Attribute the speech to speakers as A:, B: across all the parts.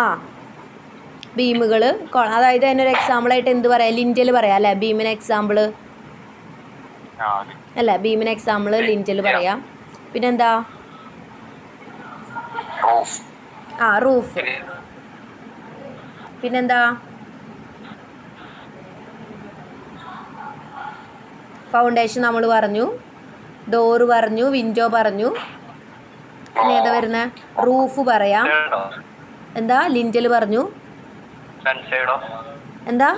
A: ആ ബീമുകൾ, അതായത് അതിനൊരു എക്സാമ്പിളായിട്ട് എന്ത് പറയാം, ലിൻറ്റൽ പറയാം അല്ലേ, ബീമിന് എക്സാമ്പിൾ അല്ലേ, ബീമിന് എക്സാമ്പിൾ ലിൻറ്റൽ പറയാം. പിന്നെന്താ, റൂഫ്. പിന്നെന്താ, ഫൗണ്ടേഷൻ നമ്മൾ പറഞ്ഞു, ഡോറ് പറഞ്ഞു, വിൻഡോ പറഞ്ഞു. പിന്നെ ഏതാ വരുന്നത്, റൂഫ് പറയാം. എന്താ, ലിൻറ്റൽ പറഞ്ഞു. എന്താ,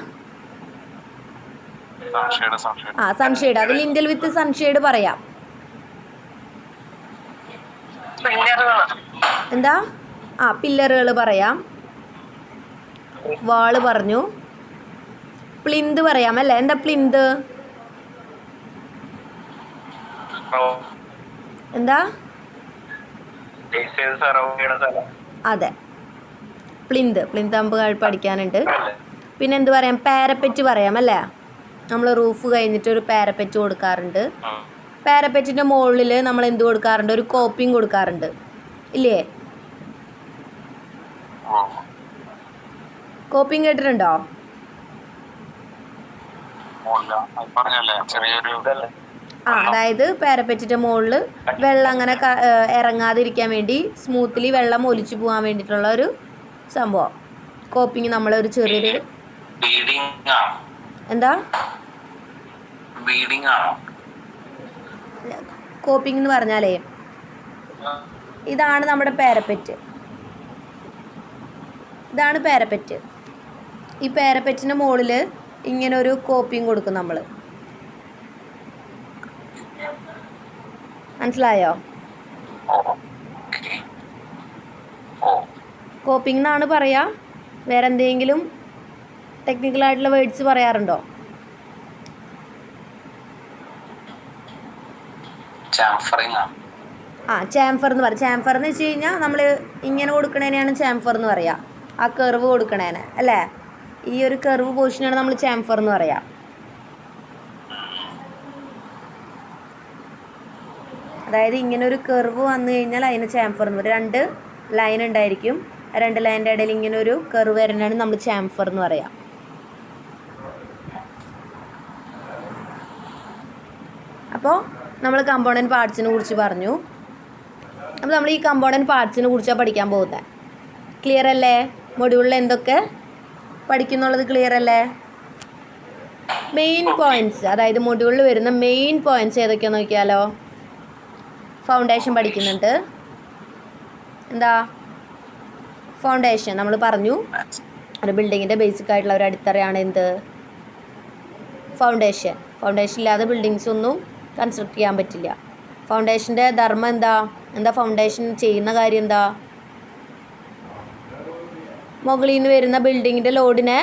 A: സൺഷെയ്ഡ്, അത് ലിൻറ്റൽ വിത്ത് സൺഷെയ്ഡ് പറയാം. എന്താ, പില്ലറുകൾ പറയാം. വാള് പറഞ്ഞു. പ്ലിന്ത് പറയാം അല്ലേ. എന്താ പ്ലിന്ത്, എന്താ, അതെ പ്ലിന്ത് നമുക്ക് പഠിക്കാനുണ്ട്. പിന്നെ എന്ത് പറയാം, പാരപ്പറ്റ് പറയാം അല്ലേ. നമ്മൾ റൂഫ് കഴിഞ്ഞിട്ട് ഒരു പാരപ്പറ്റ് കൊടുക്കാറുണ്ട്. പാരപ്പറ്റിൻ്റെ മുകളിൽ നമ്മൾ എന്ത് കൊടുക്കാറുണ്ട്, ഒരു കോപ്പിംഗ് കൊടുക്കാറുണ്ട് ഇല്ലേ. കോപ്പിംഗ് കേട്ടിട്ടുണ്ടോ? അതായത് പാരപ്പറ്റിൻ്റെ മുകളിൽ വെള്ളം അങ്ങനെ ഇറങ്ങാതിരിക്കാൻ വേണ്ടി സ്മൂത്ത്ലി വെള്ളം ഒലിച്ചു പോകാൻ വേണ്ടിയിട്ടുള്ള ഒരു സംഭവം. കോപ്പിംഗ് നമ്മളൊരു ചെറിയൊരു എന്താ, കോപ്പിംഗ് എന്ന് പറഞ്ഞാലേ ഇതാണ് നമ്മുടെ പാരപ്പറ്റ്. ഇതാണ് പാരപ്പറ്റ്. ഈ പാരപ്പറ്റിൻ്റെ മുകളിൽ ഇങ്ങനെ ഒരു കോപ്പിംഗ് കൊടുക്കും നമ്മൾ. മനസ്സിലായോ? കോപ്പിംഗ് എന്നാണ് പറയാ. വേറെ എന്തെങ്കിലും ടെക്നിക്കലായിട്ടുള്ള വേർഡ്സ് പറയാറുണ്ടോ? ചാംഫർ എന്ന് പറയും. ചാംഫർ എന്ന് വെച്ച് കഴിഞ്ഞാൽ നമ്മൾ ഇങ്ങനെ കൊടുക്കണേനെയാണ് ചാംഫർ എന്ന് പറയാ. ആ കർവ് കൊടുക്കണേനെ അല്ലേ, ഈ ഒരു കർവ് പൊസിഷനാണ് നമ്മൾ ചാംഫർ എന്ന് പറയാ. അതായത് ഇങ്ങനെ ഒരു കർവ് വന്നു കഴിഞ്ഞാൽ അതിന് ചാംഫർ എന്ന് പറയും. 2 ലൈൻ ഉണ്ടായിരിക്കും, 2 ലൈനിൻ്റെ ഇടയിൽ ഇങ്ങനെ ഒരു കർവ് വരുന്നതാണ് നമ്മൾ ചാംഫർ എന്ന് പറയാം. അപ്പോൾ നമ്മൾ കമ്പോണൻറ്റ് പാർട്സിനെ കുറിച്ച് പറഞ്ഞു. അപ്പോൾ നമ്മൾ ഈ കമ്പോണൻറ്റ് പാർട്സിനെ കുറിച്ചാണ് പഠിക്കാൻ പോകുന്നത്. ക്ലിയർ അല്ലേ? മൊഡ്യൂളിൽ എന്തൊക്കെ പഠിക്കുന്നുള്ളത് ക്ലിയർ അല്ലേ? മെയിൻ പോയിൻറ്റ്സ്, അതായത് മൊഡ്യൂളിൽ വരുന്ന മെയിൻ പോയിൻറ്റ്സ് ഏതൊക്കെയാണെന്ന് നോക്കിയാലോ. ഫൗണ്ടേഷൻ പഠിക്കുന്നുണ്ട്. എന്താ ഫൗണ്ടേഷൻ? നമ്മൾ പറഞ്ഞു ഒരു ബിൽഡിങ്ങിൻ്റെ ബേസിക് ആയിട്ടുള്ള ഒരു അടിത്തറയാണ് എന്ത്, ഫൗണ്ടേഷൻ. ഫൗണ്ടേഷൻ ഇല്ലാതെ ബിൽഡിങ്സ് ഒന്നും കൺസ്ട്രക്ട് ചെയ്യാൻ പറ്റില്ല. ഫൗണ്ടേഷൻ്റെ ധർമ്മം എന്താ ഫൗണ്ടേഷൻ ചെയ്യുന്ന കാര്യം എന്താ, മുകളിൽ നിന്ന് വരുന്ന ബിൽഡിങ്ങിൻ്റെ ലോഡിനെ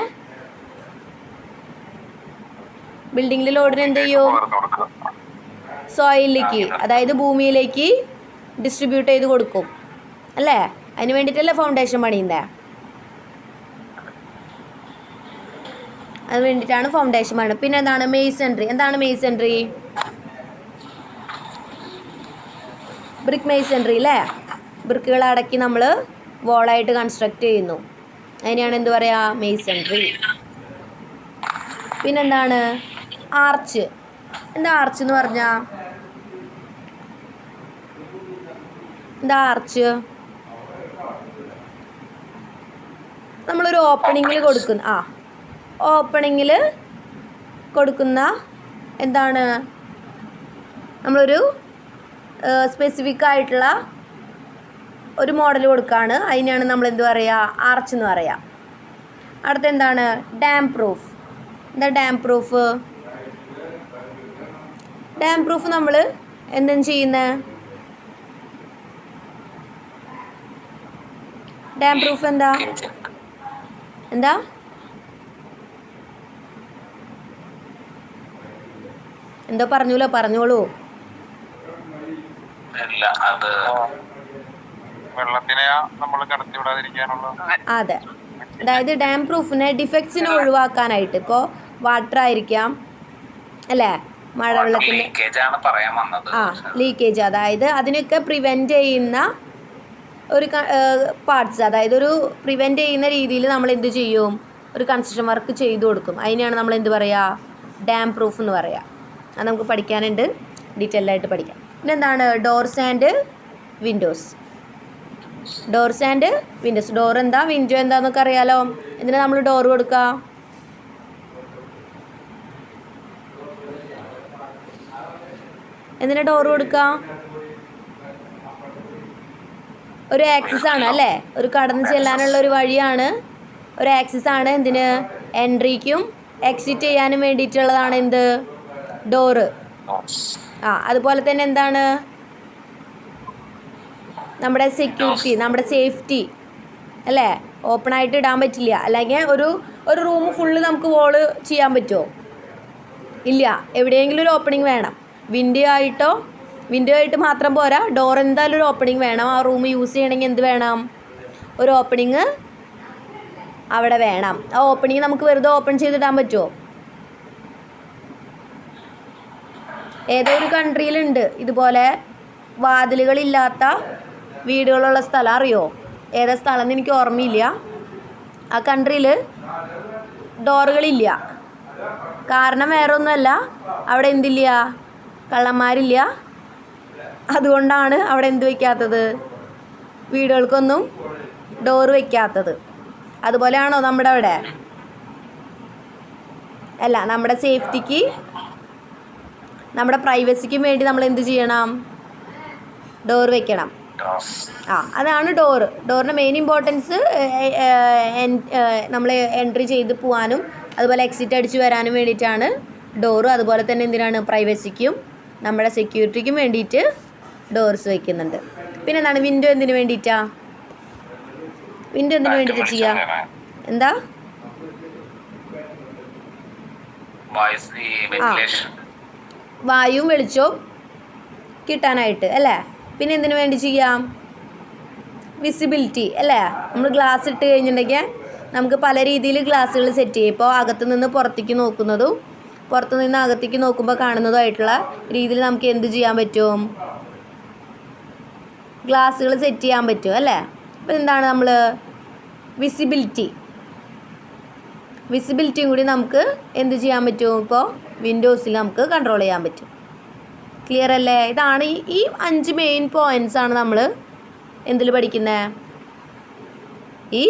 A: എന്ത് ചെയ്യും, സോയിലിലേക്ക്, അതായത് ഭൂമിയിലേക്ക് ഡിസ്ട്രിബ്യൂട്ട് ചെയ്ത് കൊടുക്കും അല്ലേ. അതിന് വേണ്ടിയിട്ടല്ലേ ഫൗണ്ടേഷൻ പണിയുന്നത്. അത് വേണ്ടിയിട്ടാണ് ഫൗണ്ടേഷൻ പണിയുന്നത്. പിന്നെ എന്താണ് മെയ്സൺട്രി? എന്താണ് മെയ്സൺട്രി? ബ്രിക്ക് മെയ്സൺട്രി അല്ലേ. ബ്രിക്കുകൾ അടക്കി നമ്മൾ വോളായിട്ട് കൺസ്ട്രക്റ്റ് ചെയ്യുന്നു. അതിനെയാണ് എന്ത് പറയുക, മെയ്സൺട്രി. പിന്നെന്താണ് ആർച്ച്? എന്താ ആർച്ച് എന്ന് പറഞ്ഞാൽ, എന്താ ആർച്ച്? നമ്മളൊരു ഓപ്പണിങ്ങിൽ കൊടുക്കുന്ന എന്താണ്, നമ്മളൊരു സ്പെസിഫിക് ആയിട്ടുള്ള ഒരു മോഡൽ കൊടുക്കുകയാണ്. അതിനാണ് നമ്മൾ എന്ത് പറയുക, ആർച്ച് എന്ന് പറയുക. അടുത്ത എന്താണ് ഡാം പ്രൂഫ്? എന്താ ഡാം പ്രൂഫ്? ഡാം പ്രൂഫ് നമ്മൾ എന്തും ചെയ്യുന്നത്, ഡാം പ്രൂഫ് എന്താ എന്തോ പറഞ്ഞോളൂ. അതെ, അതായത് ഡാം പ്രൂഫിനെ ഡിഫക്ട്സിനെ ഒഴിവാക്കാനായിട്ട്, ഇപ്പോൾ വാട്ടർ ആയിരിക്കാം അല്ലേ, മഴവെള്ളത്തിൻ്റെ ലീക്കേജ്, അതായത് അതിനൊക്കെ പ്രിവെൻറ്റ് ചെയ്യുന്ന ഒരു പാർട്സ്, അതായത് ഒരു പ്രിവെൻറ്റ് ചെയ്യുന്ന രീതിയിൽ നമ്മൾ എന്ത് ചെയ്യും, ഒരു കൺസ്ട്രക്ഷൻ വർക്ക് ചെയ്തു കൊടുക്കും. അതിനെയാണ് നമ്മൾ എന്ത് പറയുക, ഡാം പ്രൂഫ് എന്ന് പറയുക. അത് നമുക്ക് പഠിക്കാനുണ്ട്, ഡീറ്റെയിൽഡ് ആയിട്ട് പഠിക്കാം. പിന്നെ എന്താണ് doors and Windows. Doors and Windows. Door എന്താ, വിൻഡോ എന്താന്നൊക്കെ അറിയാലോ. എന്തിനാ നമ്മൾ ഡോർ കൊടുക്കുക, എന്തിനാ ഡോർ കൊടുക്കുക, ഒരു ആക്സസ് ആണ് അല്ലേ, ഒരു കടന്ന് ചെല്ലാനുള്ള ഒരു വഴിയാണ്, ഒരു ആക്സസ് ആണ്. എന്തിന്, എൻട്രിക്കും എക്സിറ്റ് ചെയ്യാനും വേണ്ടിയിട്ടുള്ളതാണ് എന്ത്, ഡോറ്. അതുപോലെ തന്നെ എന്താണ് നമ്മുടെ സെക്യൂരിറ്റി, നമ്മുടെ സേഫ്റ്റി അല്ലേ. ഓപ്പൺ ആയിട്ട് ഇടാൻ പറ്റില്ല, അല്ലെങ്കിൽ ഒരു റൂം ഫുള്ള് നമുക്ക് വോള് ചെയ്യാൻ പറ്റുമോ, ഇല്ല. എവിടെയെങ്കിലും ഒരു ഓപ്പണിംഗ് വേണം. വിൻഡോ ആയിട്ട് മാത്രം പോരാ, ഡോർ എന്തായാലും ഒരു ഓപ്പണിംഗ് വേണം. ആ റൂം യൂസ് ചെയ്യണമെങ്കിൽ എന്ത് വേണം, ഒരു ഓപ്പണിങ് അവിടെ വേണം. ആ ഓപ്പണിങ് നമുക്ക് വെറുതെ ഓപ്പൺ ചെയ്തിടാൻ പറ്റുമോ, ഏതോ ഒരു കൺട്രിയിലുണ്ട് ഇതുപോലെ വാതിലുകളില്ലാത്ത വീടുകളുള്ള സ്ഥലം, അറിയോ ഏതാ സ്ഥലം എന്ന് എനിക്ക് ഓർമ്മയില്ല. ആ കൺട്രിയിൽ ഡോറുകളില്ല. കാരണം വേറെ ഒന്നുമല്ല, അവിടെ എന്തില്ല, കള്ളന്മാരില്ല. അതുകൊണ്ടാണ് അവിടെ എന്ത് വയ്ക്കാത്തത്, വീടുകൾക്കൊന്നും ഡോറ് വയ്ക്കാത്തത്. അതുപോലെയാണോ നമ്മുടെ അവിടെ, അല്ല. നമ്മുടെ സേഫ്റ്റിക്ക്, നമ്മുടെ പ്രൈവസിക്കും വേണ്ടി നമ്മൾ എന്ത് ചെയ്യണം, ഡോർ വെക്കണം. അതാണ് ഡോറ്. ഡോറിൻ്റെ മെയിൻ ഇമ്പോർട്ടൻസ് നമ്മൾ എൻട്രി ചെയ്ത് പോകാനും അതുപോലെ എക്സിറ്റ് അടിച്ച് വരാനും വേണ്ടിയിട്ടാണ് ഡോറ്. അതുപോലെ തന്നെ എന്തിനാണ്, പ്രൈവസിക്കും നമ്മുടെ സെക്യൂരിറ്റിക്കും വേണ്ടിയിട്ട് ഡോർസ് വയ്ക്കുന്നുണ്ട്. പിന്നെ എന്താണ് വിൻഡോ, എന്തിനു വേണ്ടിയിട്ടാണ്, വിൻഡോ എന്തിനു വേണ്ടിയിട്ട് ചെയ്യാം, എന്താ, വായുവും വെളിച്ചവും കിട്ടാനായിട്ട് അല്ലേ. പിന്നെ എന്തിനു വേണ്ടി ചെയ്യാം, വിസിബിലിറ്റി അല്ലേ. നമ്മൾ ഗ്ലാസ് ഇട്ട് കഴിഞ്ഞിട്ടുണ്ടെങ്കിൽ നമുക്ക് പല രീതിയിൽ ഗ്ലാസ്സുകൾ സെറ്റ് ചെയ്യും. ഇപ്പോൾ അകത്തു നിന്ന് പുറത്തേക്ക് നോക്കുന്നതും പുറത്തു നിന്ന് അകത്തേക്ക് നോക്കുമ്പോൾ കാണുന്നതുമായിട്ടുള്ള രീതിയിൽ നമുക്ക് എന്ത് ചെയ്യാൻ പറ്റും, ഗ്ലാസ്സുകൾ സെറ്റ് ചെയ്യാൻ പറ്റും അല്ലേ. അപ്പോൾ എന്താണ് നമ്മൾ വിസിബിലിറ്റിയും കൂടി നമുക്ക് എന്ത് ചെയ്യാൻ പറ്റും, ഇപ്പോൾ വിൻഡോസിൽ നമുക്ക് കൺട്രോൾ ചെയ്യാൻ പറ്റും. ക്ലിയർ അല്ലേ. ഇതാണ് ഈ 5 മെയിൻ പോയിൻറ്റ്സാണ് നമ്മൾ എന്തിൽ പഠിക്കുന്നത്, ഈ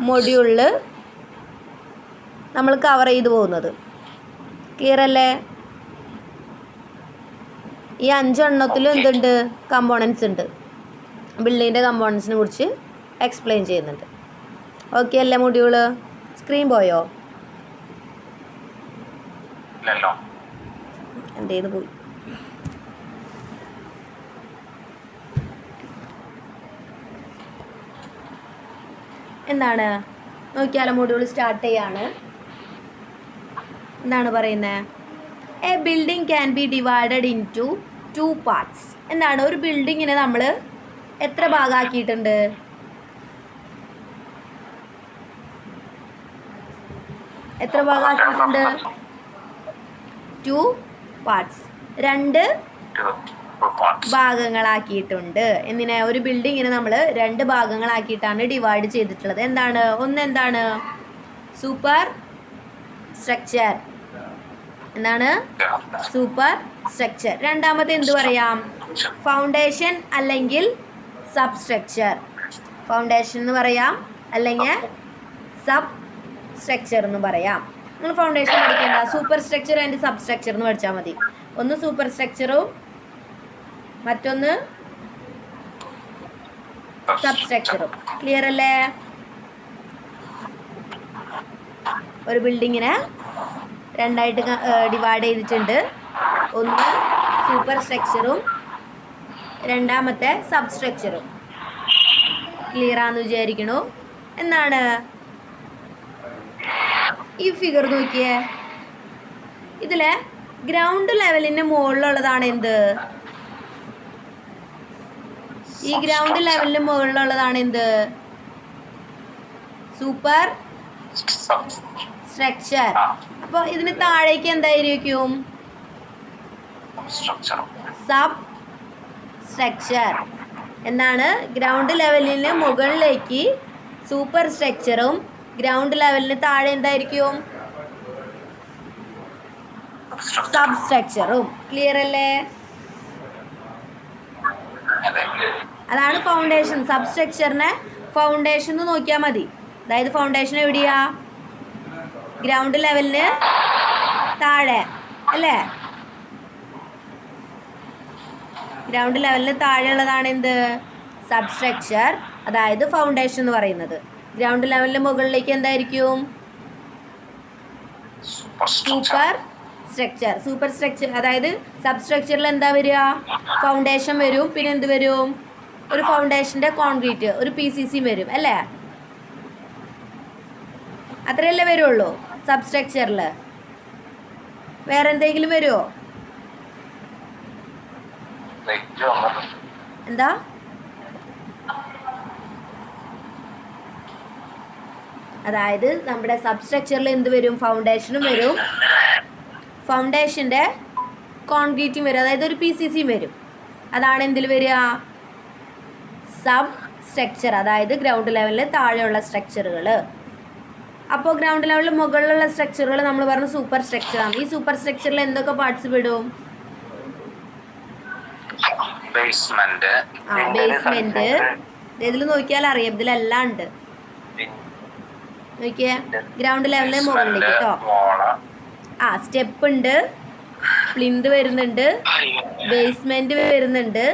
A: മൊഡ്യൂളിൽ നമ്മൾ കവർ ചെയ്ത് പോകുന്നത്. ക്ലിയർ അല്ലേ. ഈ 5 എണ്ണത്തിലും എന്തുണ്ട്, കമ്പോണൻസ് ഉണ്ട്. ബിൽഡിങ്ങിൻ്റെ കമ്പോണൻസിനെ കുറിച്ച് എക്സ്പ്ലെയിൻ ചെയ്യുന്നുണ്ട്. ഓക്കെ അല്ലേ മൊഡ്യൂള്. സ്ക്രീൻ പോയോ, എന്തേത് പോയി. എന്താണ് നോക്കിയാലോ, മൊഡ്യൂൾ സ്റ്റാർട്ട് ചെയ്യാണ്. എന്താണ് പറയുന്നത്, a building can be divided into 2 parts. എന്താണ്, ഒരു ബിൽഡിങ്ങിനെ നമ്മൾ എത്ര ഭാഗമാക്കിയിട്ടുണ്ട്, എത്ര ഭാഗമാക്കിയിട്ടുണ്ട്, 2 പാർട്സ്, 2 ഭാഗങ്ങളാക്കിയിട്ടുണ്ട്. എന്തിനാ, ഒരു ബിൽഡിങ്ങിനെ നമ്മൾ 2 ഭാഗങ്ങളാക്കിയിട്ടാണ് ഡിവൈഡ് ചെയ്തിട്ടുള്ളത്. എന്താണ്, എന്താണ് സൂപ്പർ സ്ട്രക്ചർ, എന്താണ് സൂപ്പർ സ്ട്രക്ചർ. രണ്ടാമത്തെ എന്ത് പറയാം, ഫൗണ്ടേഷൻ അല്ലെങ്കിൽ സബ് സ്ട്രക്ചർ. ഫൗണ്ടേഷൻ എന്ന് പറയാം, അല്ലെങ്കിൽ സബ് സ്ട്രക്ചർ എന്ന് പറയാം. നിങ്ങൾ ഫൗണ്ടേഷൻ പഠിക്കേണ്ട, super structure and sub structure എന്ന് പഠിച്ചാൽ മതി. ഒന്ന് സൂപ്പർ സ്ട്രക്ചറും മറ്റൊന്ന് സബ് സ്ട്രക്ചറും. ക്ലിയർ അല്ലേ. ഒരു ബിൽഡിങ്ങിനെ 2ആയിട്ട് ഡിവൈഡ് ചെയ്തിട്ടുണ്ട്. ഒന്ന് സൂപ്പർ സ്ട്രക്ചറും രണ്ടാമത്തെ സബ് സ്ട്രക്ചറും. ക്ലിയർ ആണെന്ന് വിചാരിക്കണു. എന്താണ് ഈ ഫിഗർ നോക്കിയേ, ഇതിലെ ഗ്രൗണ്ട് ലെവലിന് മുകളിലുള്ളതാണ് എന്ത്, ഈ ഗ്രൗണ്ട് ലെവലിന് മുകളിലുള്ളതാണ് എന്ത്, സൂപ്പർ സ്ട്രക്ചർ. അപ്പോൾ ഇതിന് താഴേക്ക് എന്തായിരിക്കും, സബ് സ്ട്രക്ചർ. എന്താണ് ഗ്രൗണ്ട് ലെവലിന് മുകളിലേക്ക് സൂപ്പർ സ്ട്രക്ചറും ഗ്രൗണ്ട് ലെവലിന് താഴെ എന്തായിരിക്കും സബ് സ്ട്രക്ചറും. ക്ലിയർ അല്ലേ? അതാണ് ഫൗണ്ടേഷൻ. സബ് സ്ട്രക്ചറിനെ ഫൗണ്ടേഷൻ എന്ന് നോക്കിയാൽ മതി. അതായത് ഫൗണ്ടേഷൻ എവിടെയാ? ഗ്രൗണ്ട് ലെവലിന് താഴെ അല്ലേ? ഗ്രൗണ്ട് ലെവലിന് താഴെയുള്ളതാണ് എന്ത്? സബ് സ്ട്രക്ചർ, അതായത് ഫൗണ്ടേഷൻ എന്ന് പറയുന്നത്. ഗ്രൗണ്ട് ലെവലിന് മുകളിലേക്ക് എന്തായിരിക്കും? Super structure. സൂപ്പർ സ്ട്രക്ചർ അതായത് സബ് സ്ട്രക്ചറിൽ എന്താ വരിക? ഫൗണ്ടേഷൻ വരും. പിന്നെ എന്ത് വരും? ഒരു ഫൗണ്ടേഷൻ്റെ കോൺക്രീറ്റ്, ഒരു PCC വരും അല്ലേ? അത്രയല്ലേ വരുള്ളൂ സബ് സ്ട്രക്ചറിൽ. വേറെ എന്തെങ്കിലും വരുമോ? എന്താ? അതായത് നമ്മുടെ സബ് സ്ട്രക്ചറിൽ എന്ത് വരും? ഫൗണ്ടേഷനും വരും, ഫൗണ്ടേഷൻ്റെ കോൺക്രീറ്റും വരും, അതായത് ഒരു PCC വരും. അതാണ് എന്തിൽ വരിക? സബ് സ്ട്രക്ചർ, അതായത് ഗ്രൗണ്ട് ലെവലിൽ താഴെയുള്ള സ്ട്രക്ചറുകൾ. അപ്പോൾ ഗ്രൗണ്ട് ലെവലിൽ മുകളിലുള്ള സ്ട്രക്ചറുകൾ നമ്മൾ പറഞ്ഞ സൂപ്പർ സ്ട്രക്ചറാണ്. ഈ സൂപ്പർ സ്ട്രക്ചറിൽ എന്തൊക്കെ പാർട്സ് പെടും? ബേസ്മെന്റ്. ഇതിൽ നോക്കിയാൽ അറിയാം, ഇതിലെല്ലാം ഉണ്ട്. നോക്കിയേ, ഗ്രൗണ്ട് ലെവലിന് മുകളിലേക്ക് കേട്ടോ. സ്റ്റെപ്പ് ഉണ്ട്, പ്ലിന്ത് വരുന്നുണ്ട്, ബേസ്മെന്റ് വരുന്നുണ്ട്,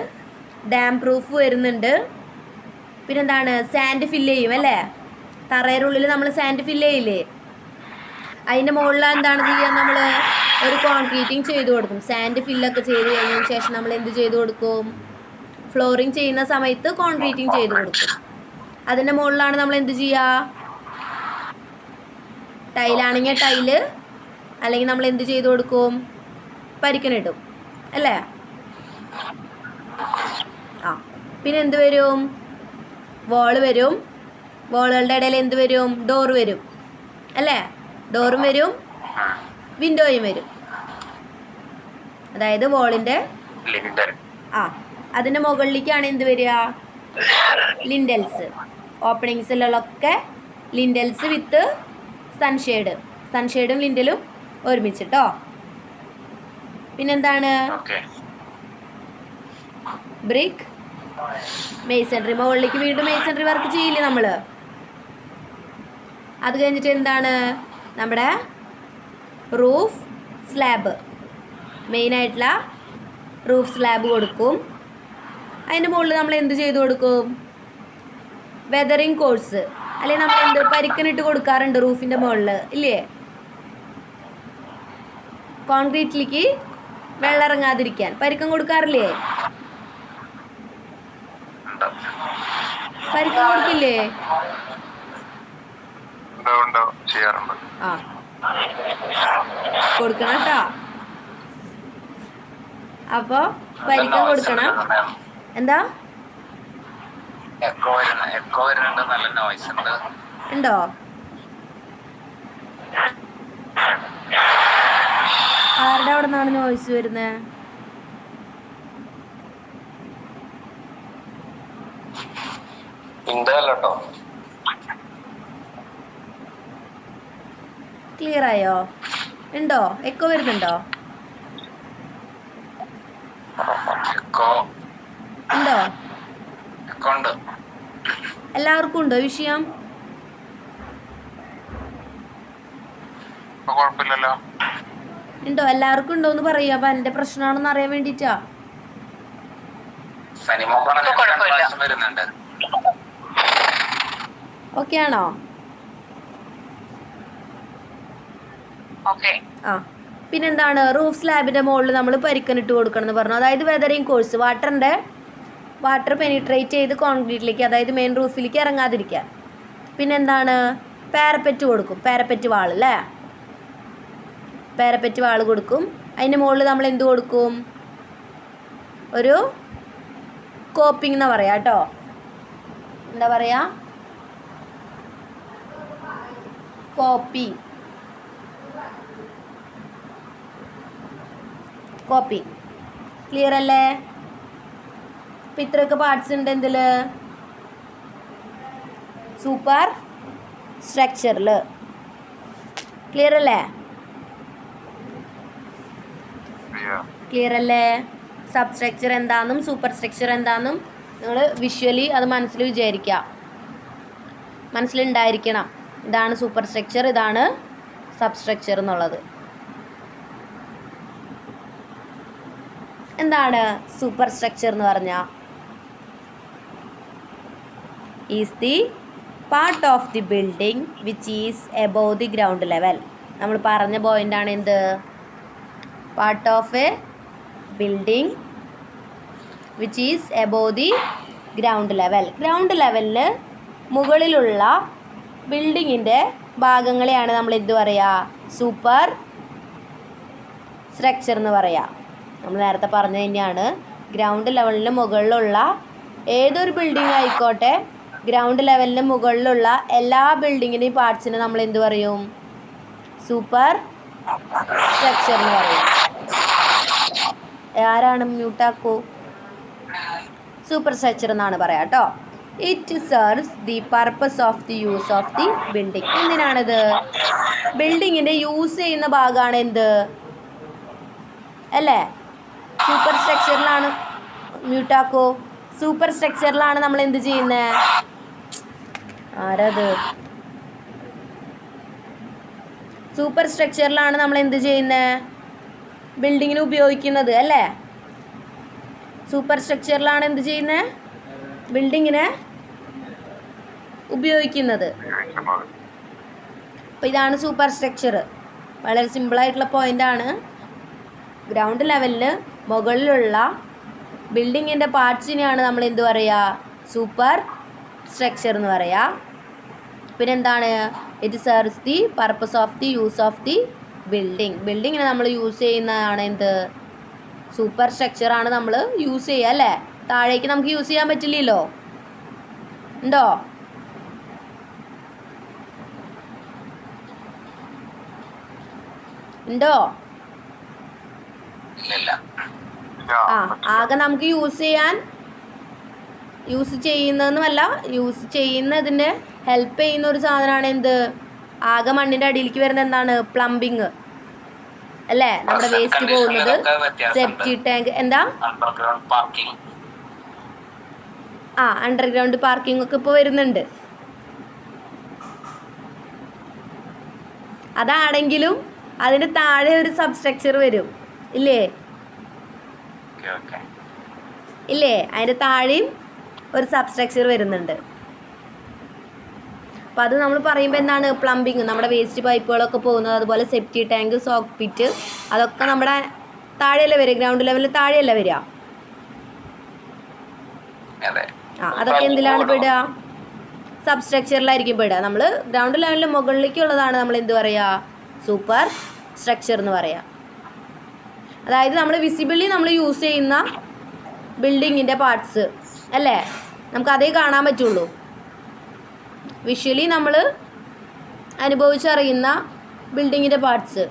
A: ഡാം പ്രൂഫ് വരുന്നുണ്ട്. പിന്നെന്താണ്? സാൻഡ് ഫില്ല് ചെയ്യും അല്ലേ? തറയുടെ ഉള്ളിൽ നമ്മൾ സാൻഡ് ഫില്ല് ചെയ്യില്ലേ? അതിൻ്റെ മുകളിൽ എന്താണ് ചെയ്യുക? നമ്മൾ ഒരു കോൺക്രീറ്റിങ് ചെയ്ത് കൊടുക്കും. സാൻഡ് ഫില്ലൊക്കെ ചെയ്ത് കഴിഞ്ഞതിന് ശേഷം നമ്മൾ എന്ത് ചെയ്ത് കൊടുക്കും? ഫ്ലോറിങ് ചെയ്യുന്ന സമയത്ത് കോൺക്രീറ്റിങ് ചെയ്ത് കൊടുക്കും. അതിൻ്റെ മുകളിലാണ് നമ്മൾ എന്ത് ചെയ്യുക? ടൈലാണെങ്കിൽ ടൈല്, അല്ലെങ്കിൽ നമ്മൾ എന്ത് ചെയ്ത് കൊടുക്കും? പരിക്കനിടും അല്ലേ? പിന്നെ എന്ത് വരും? വാള് വരും. വാളുകളുടെ ഇടയിൽ എന്ത് വരും? ഡോറ് വരും അല്ലേ? ഡോറും വരും, വിൻഡോയും വരും. അതായത് വാളിൻ്റെ അതിൻ്റെ മുകളിലേക്കാണ് എന്ത് വരിക? ലിൻഡൽസ്. ഓപ്പണിങ്സിലൊക്കെ ലിൻഡൽസ് വിത്ത് സൺഷെയ്ഡ്. സൺഷെയ്ഡും ലിൻഡലും ഒരുമിച്ചിട്ടോ. പിന്നെന്താണ്? Brick, masonry. മുകളിലേക്ക് വീണ്ടും മേസൺറി വർക്ക് ചെയ്യില്ലേ നമ്മൾ? അത് കഴിഞ്ഞിട്ട് എന്താണ്? നമ്മുടെ റൂഫ് സ്ലാബ്, മെയിനായിട്ടുള്ള റൂഫ് സ്ലാബ് കൊടുക്കും. അതിൻ്റെ മുകളിൽ നമ്മൾ എന്ത് ചെയ്ത് കൊടുക്കും? വെതറിങ് കോഴ്സ്, അല്ലെങ്കിൽ നമ്മൾ എന്ത് പരിക്കനിട്ട് കൊടുക്കാറുണ്ട് റൂഫിൻ്റെ മുകളിൽ ഇല്ലേ? കോൺക്രീറ്റിലേക്ക് വെള്ളം ഇറങ്ങാതിരിക്കാൻ പരിക്കം കൊടുക്കാറില്ലേ? പരിക്കം കൊടുക്കില്ലേ? കൊടുക്കണം കേട്ടോ. അപ്പൊ പരിക്കം കൊടുക്കണം. എന്താ? ഉണ്ടോ? ആരുടെ അവിടെ നിന്നാണ് നോയ്സ് വരുന്നത്? ക്ലിയർ ആയോ? ഉണ്ടോ? എക്കോ വരുന്നുണ്ടോ? ഉണ്ടോ? എല്ലാവർക്കും ഉണ്ടോ വിഷയം? ഉണ്ടോ? എല്ലാവർക്കും ഉണ്ടോ എന്ന് പറയാ. അപ്പൊ എന്റെ പ്രശ്നമാണെന്ന് അറിയാൻ വേണ്ടിട്ടാ. ഓക്കെ ആണോ? പിന്നെന്താണ്? റൂഫ് സ്ലാബിന്റെ മുകളിൽ നമ്മൾ പരിക്കനിട്ട് കൊടുക്കണം എന്ന് പറഞ്ഞു. അതായത് വെതറിങ് കോഴ്സ്, വാട്ടർ പെനിട്രേറ്റ് ചെയ്ത് കോൺക്രീറ്റിലേക്ക്, അതായത് മെയിൻ റൂഫിലേക്ക് ഇറങ്ങാതിരിക്കാൻ. പിന്നെന്താണ്? പാരപ്പറ്റ് കൊടുക്കും. പാരപ്പറ്റ് വാൾ അല്ലേ? പാരപ്പറ്റ് വാൾ കൊടുക്കും. അതിൻ്റെ മുകളിൽ നമ്മൾ എന്ത് കൊടുക്കും? ഒരു കോപ്പിംഗ് എന്നാ പറയാ കേട്ടോ. എന്താ പറയാ? കോപ്പിംഗ്. ക്ലിയർ അല്ലേ? അപ്പം ഇത്രയൊക്കെ പാർട്സ് ഉണ്ട് എന്തിൽ? സൂപ്പർ സ്ട്രക്ചറിൽ. ക്ലിയർ അല്ലേ? ക്ലിയർ അല്ലേ? സബ് സ്ട്രക്ചർ എന്താണെന്നും സൂപ്പർ സ്ട്രക്ചർ എന്താണെന്നും നിങ്ങൾ വിഷ്വലി അത് മനസ്സിൽ വിചാരിക്കുക, മനസ്സിലുണ്ടായിരിക്കണം. ഇതാണ് സൂപ്പർ സ്ട്രക്ചർ, ഇതാണ് സബ് സ്ട്രക്ചർ എന്നുള്ളത്. എന്താണ് സൂപ്പർ സ്ട്രക്ചർ എന്ന് പറഞ്ഞാൽ? Is the part of the building which is above the ground level. നമ്മൾ പറഞ്ഞ പോയിൻ്റാണ് എന്ത്? Part of A building which is above the ground level. Ground ലെവലിൽ മുകളിലുള്ള ബിൽഡിങ്ങിൻ്റെ ഭാഗങ്ങളെയാണ് നമ്മൾ എന്ത് പറയുക? സൂപ്പർ സ്ട്രക്ചർ എന്ന് പറയുക. നമ്മൾ നേരത്തെ പറഞ്ഞു തന്നെയാണ്, ഗ്രൗണ്ട് ലെവലിന് മുകളിലുള്ള ഏതൊരു ബിൽഡിംഗ് ആയിക്കോട്ടെ, ഗ്രൗണ്ട് ലെവലിന് മുകളിലുള്ള എല്ലാ ബിൽഡിങ്ങിൻ്റെയും പാർട്സിന് നമ്മൾ എന്ത് പറയും? സൂപ്പർ സ്ട്രക്ചർ എന്ന് പറയും. ആരാണ് മ്യൂട്ടാക്കൂ? സൂപ്പർ സ്ട്രക്ചർ എന്നാണ് പറയാം കേട്ടോ. It serves the purpose of the use of the building. എന്തിനാണിത്? ബിൽഡിങ്ങിൻ്റെ യൂസ് ചെയ്യുന്ന ഭാഗമാണ് എന്ത് അല്ലേ? സൂപ്പർ സ്ട്രക്ചറിലാണ് മ്യൂട്ടാക്കോ, സൂപ്പർ സ്ട്രക്ചറിലാണ് നമ്മൾ എന്ത് ചെയ്യുന്നത്? ആരത്? സൂപ്പർ സ്ട്രക്ചറിലാണ് നമ്മൾ എന്ത് ചെയ്യുന്നത്? ബിൽഡിങ്ങിന് ഉപയോഗിക്കുന്നത് അല്ലേ? സൂപ്പർ സ്ട്രക്ചറിലാണ് എന്ത് ചെയ്യുന്നത്? ബിൽഡിങ്ങിനെ ഉപയോഗിക്കുന്നത്. അപ്പോൾ ഇതാണ് സൂപ്പർ സ്ട്രക്ചർ. വളരെ സിമ്പിളായിട്ടുള്ള പോയിൻ്റാണ്. ഗ്രൗണ്ട് ലെവലിൽ മുകളിലുള്ള ബിൽഡിങ്ങിൻ്റെ പാർട്സിനെയാണ് നമ്മൾ എന്ത് പറയുക? സൂപ്പർ സ്ട്രക്ചർ എന്ന് പറയുക. പിന്നെ എന്താണ്? It serves the purpose of the use of the building. ബിൽഡിങ്ങിനെ നമ്മൾ യൂസ് ചെയ്യുന്നതാണ് എന്ത്? സൂപ്പർ സ്ട്രക്ചറാണ് നമ്മൾ യൂസ് ചെയ്യുക അല്ലേ? താഴേക്ക് നമുക്ക് യൂസ് ചെയ്യാൻ പറ്റില്ലല്ലോ, ഉണ്ടോ? ഉണ്ടോ? ആകെ നമുക്ക് യൂസ് ചെയ്യുന്നതെന്നുമല്ല, യൂസ് ചെയ്യുന്നതിൻ്റെ ഹെൽപ്പ് ചെയ്യുന്ന ഒരു സാധനമാണ് എന്ത്? ആകെ മണ്ണിൻ്റെ അടിയിലേക്ക് വരുന്നത് എന്താണ്? പ്ലംബിങ് അല്ലേ? നമ്മുടെ വേസ്റ്റ് പോകുന്നത്, സെപ്റ്റി ടാങ്ക്, എന്താ അണ്ടർഗ്രൗണ്ട് പാർക്കിംഗ് ഒക്കെ ഇപ്പോൾ വരുന്നുണ്ട്. അതാണെങ്കിലും അതിന് താഴെ ഒരു സബ്സ്ട്രക്ചർ വരും ഇല്ലേ? അതിൻ്റെ താഴെയും ഒരു സബ്സ്ട്രക്ചർ വരുന്നുണ്ട്. അപ്പം അത് നമ്മൾ പറയുമ്പോൾ എന്താണ്? പ്ലംബിങ്, നമ്മുടെ വേസ്റ്റ് പൈപ്പുകളൊക്കെ പോകുന്നത്, അതുപോലെ സെപ്റ്റി ടാങ്ക്, സോക്ക് പിറ്റ്, അതൊക്കെ നമ്മുടെ താഴെയല്ലേ വരിക? ഗ്രൗണ്ട് ലെവലിൽ താഴെയല്ലേ വരിക? അതൊക്കെ എന്തിലാണ് പെടുക? സബ്സ്ട്രക്ചറിലായിരിക്കും പെടുക. നമ്മൾ ഗ്രൗണ്ട് ലെവലിൽ മുകളിലേക്കുള്ളതാണ് നമ്മൾ എന്ത് പറയുക? സൂപ്പർ സ്ട്രക്ചർ എന്ന് പറയുക. അതായത് നമ്മൾ വിസിബിളി നമ്മൾ യൂസ് ചെയ്യുന്ന ബിൽഡിങ്ങിൻ്റെ പാർട്സ് അല്ലേ? നമുക്കതേ കാണാൻ പറ്റുള്ളൂ. വിഷ്വലി നമ്മൾ അനുഭവിച്ചറിയുന്ന ബിൽഡിങ്ങിൻ്റെ പാർട്സ്,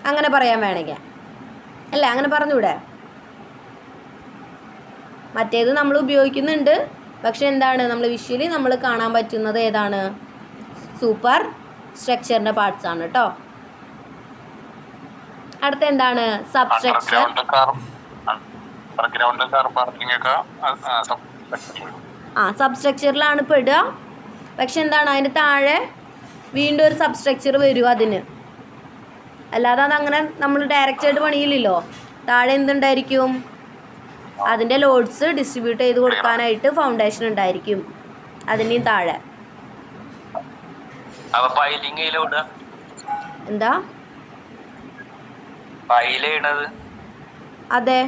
A: അങ്ങനെ പറയാൻ വേണമെങ്കിൽ അല്ലേ? അങ്ങനെ പറഞ്ഞൂടെ? മറ്റേത് നമ്മൾ ഉപയോഗിക്കുന്നുണ്ട്, പക്ഷെ എന്താണ്? നമ്മൾ വിഷ്വലി നമ്മൾ കാണാൻ പറ്റുന്നത് ഏതാണ്? സൂപ്പർ സ്ട്രക്ചറിൻ്റെ പാർട്സ് ആണ് കേട്ടോ. അടുത്ത എന്താണ്? സബ്സ്ട്രക്ചർ. സബ്സ്ട്രക്ചറിലാണ് പെടുക. പക്ഷെ എന്താണ്? അതിൻ്റെ താഴെ വീണ്ടും ഒരു സബ്സ്ട്രക്ചർ വരും അതിന്. അല്ലാതെ അതങ്ങനെ നമ്മൾ ഡയറക്റ്റായിട്ട് പണിയില്ലല്ലോ. താഴെ എന്തുണ്ടായിരിക്കും? അതിൻ്റെ ലോഡ്സ് ഡിസ്ട്രിബ്യൂട്ട് ചെയ്ത് കൊടുക്കാനായിട്ട് ഫൗണ്ടേഷൻ ഉണ്ടായിരിക്കും അതിൻ്റെയും താഴെ. എന്താ? അതെ,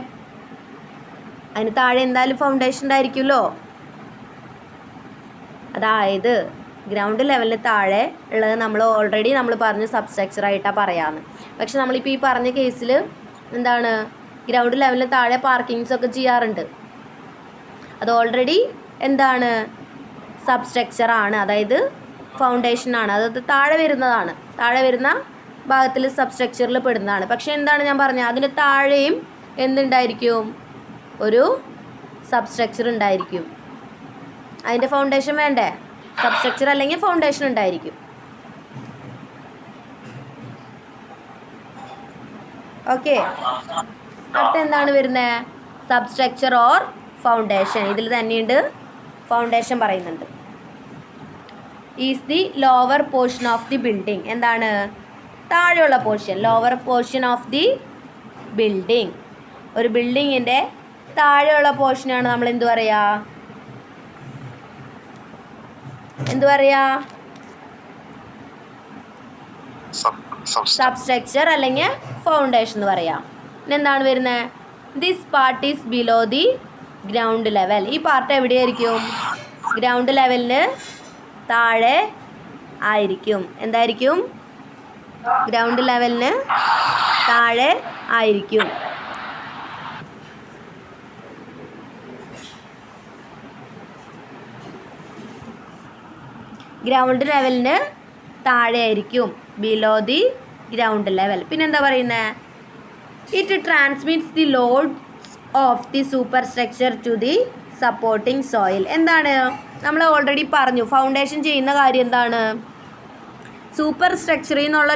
A: അതിന് താഴെ എന്തായാലും ഫൗണ്ടേഷൻ ഉണ്ടായിരിക്കുമല്ലോ. അതായത് ഗ്രൗണ്ട് ലെവലിന് താഴെ ഉള്ളത് നമ്മൾ ഓൾറെഡി നമ്മൾ പറഞ്ഞ സബ്സ്ട്രക്ചറായിട്ടാണ് പറയാമെന്ന്. പക്ഷെ നമ്മളിപ്പോൾ ഈ പറഞ്ഞ കേസിൽ എന്താണ്? ഗ്രൗണ്ട് ലെവലിന് താഴെ പാർക്കിങ്സ് ഒക്കെ ചെയ്യാറുണ്ട്. അത് ഓൾറെഡി എന്താണ്? സബ്സ്ട്രക്ചറാണ്, അതായത് ഫൗണ്ടേഷനാണ്. അത് താഴെ വരുന്നതാണ്, താഴെ വരുന്ന ഭാഗത്തിൽ സബ്സ്ട്രക്ചറിൽ പെടുന്നതാണ്. പക്ഷെ എന്താണ് ഞാൻ പറഞ്ഞത്? അതിൻ്റെ താഴെയും എന്തുണ്ടായിരിക്കും? ഒരു സബ്സ്ട്രക്ചർ ഉണ്ടായിരിക്കും. അതിൻ്റെ ഫൗണ്ടേഷൻ വേണ്ടേ? സബ്സ്ട്രക്ചർ അല്ലെങ്കിൽ ഫൗണ്ടേഷൻ ഉണ്ടായിരിക്കും. ഓക്കെ, അടുത്ത എന്താണ് വരുന്നത്? Substructure or foundation. ഇതിൽ തന്നെയുണ്ട് ഫൗണ്ടേഷൻ പറയുന്നുണ്ട്. Is the lower portion of the building. എന്താണ്? താഴെയുള്ള portion, lower portion of the building. ഒരു ബിൽഡിങ്ങിൻ്റെ താഴെയുള്ള പോർഷനാണ് നമ്മൾ എന്ത് പറയുക? സബ്സ്ട്രക്ചർ അല്ലെങ്കിൽ ഫൗണ്ടേഷൻ എന്ന് പറയാം. പിന്നെ എന്താണ് വരുന്നത്? This part is below the ground level. ഈ പാർട്ട് എവിടെയായിരിക്കും? ഗ്രൗണ്ട് ലെവലിന് താഴെ ആയിരിക്കും. എന്തായിരിക്കും? ഗ്രൗണ്ട് ലെവലിന് താഴെ ആയിരിക്കും. ഗ്രൗണ്ട് ലെവലിന് താഴെ ആയിരിക്കും, ബിലോ ദി ഗ്രൗണ്ട് ലെവൽ. പിന്നെന്താ പറയുന്നത്? It transmits the loads of the super structure to the supporting soil. എന്താണ്? നമ്മൾ ഓൾറെഡി പറഞ്ഞു, ഫൗണ്ടേഷൻ ചെയ്യുന്ന കാര്യം എന്താണ്? സൂപ്പർ സ്ട്രക്ചറിൽ നിന്നുള്ള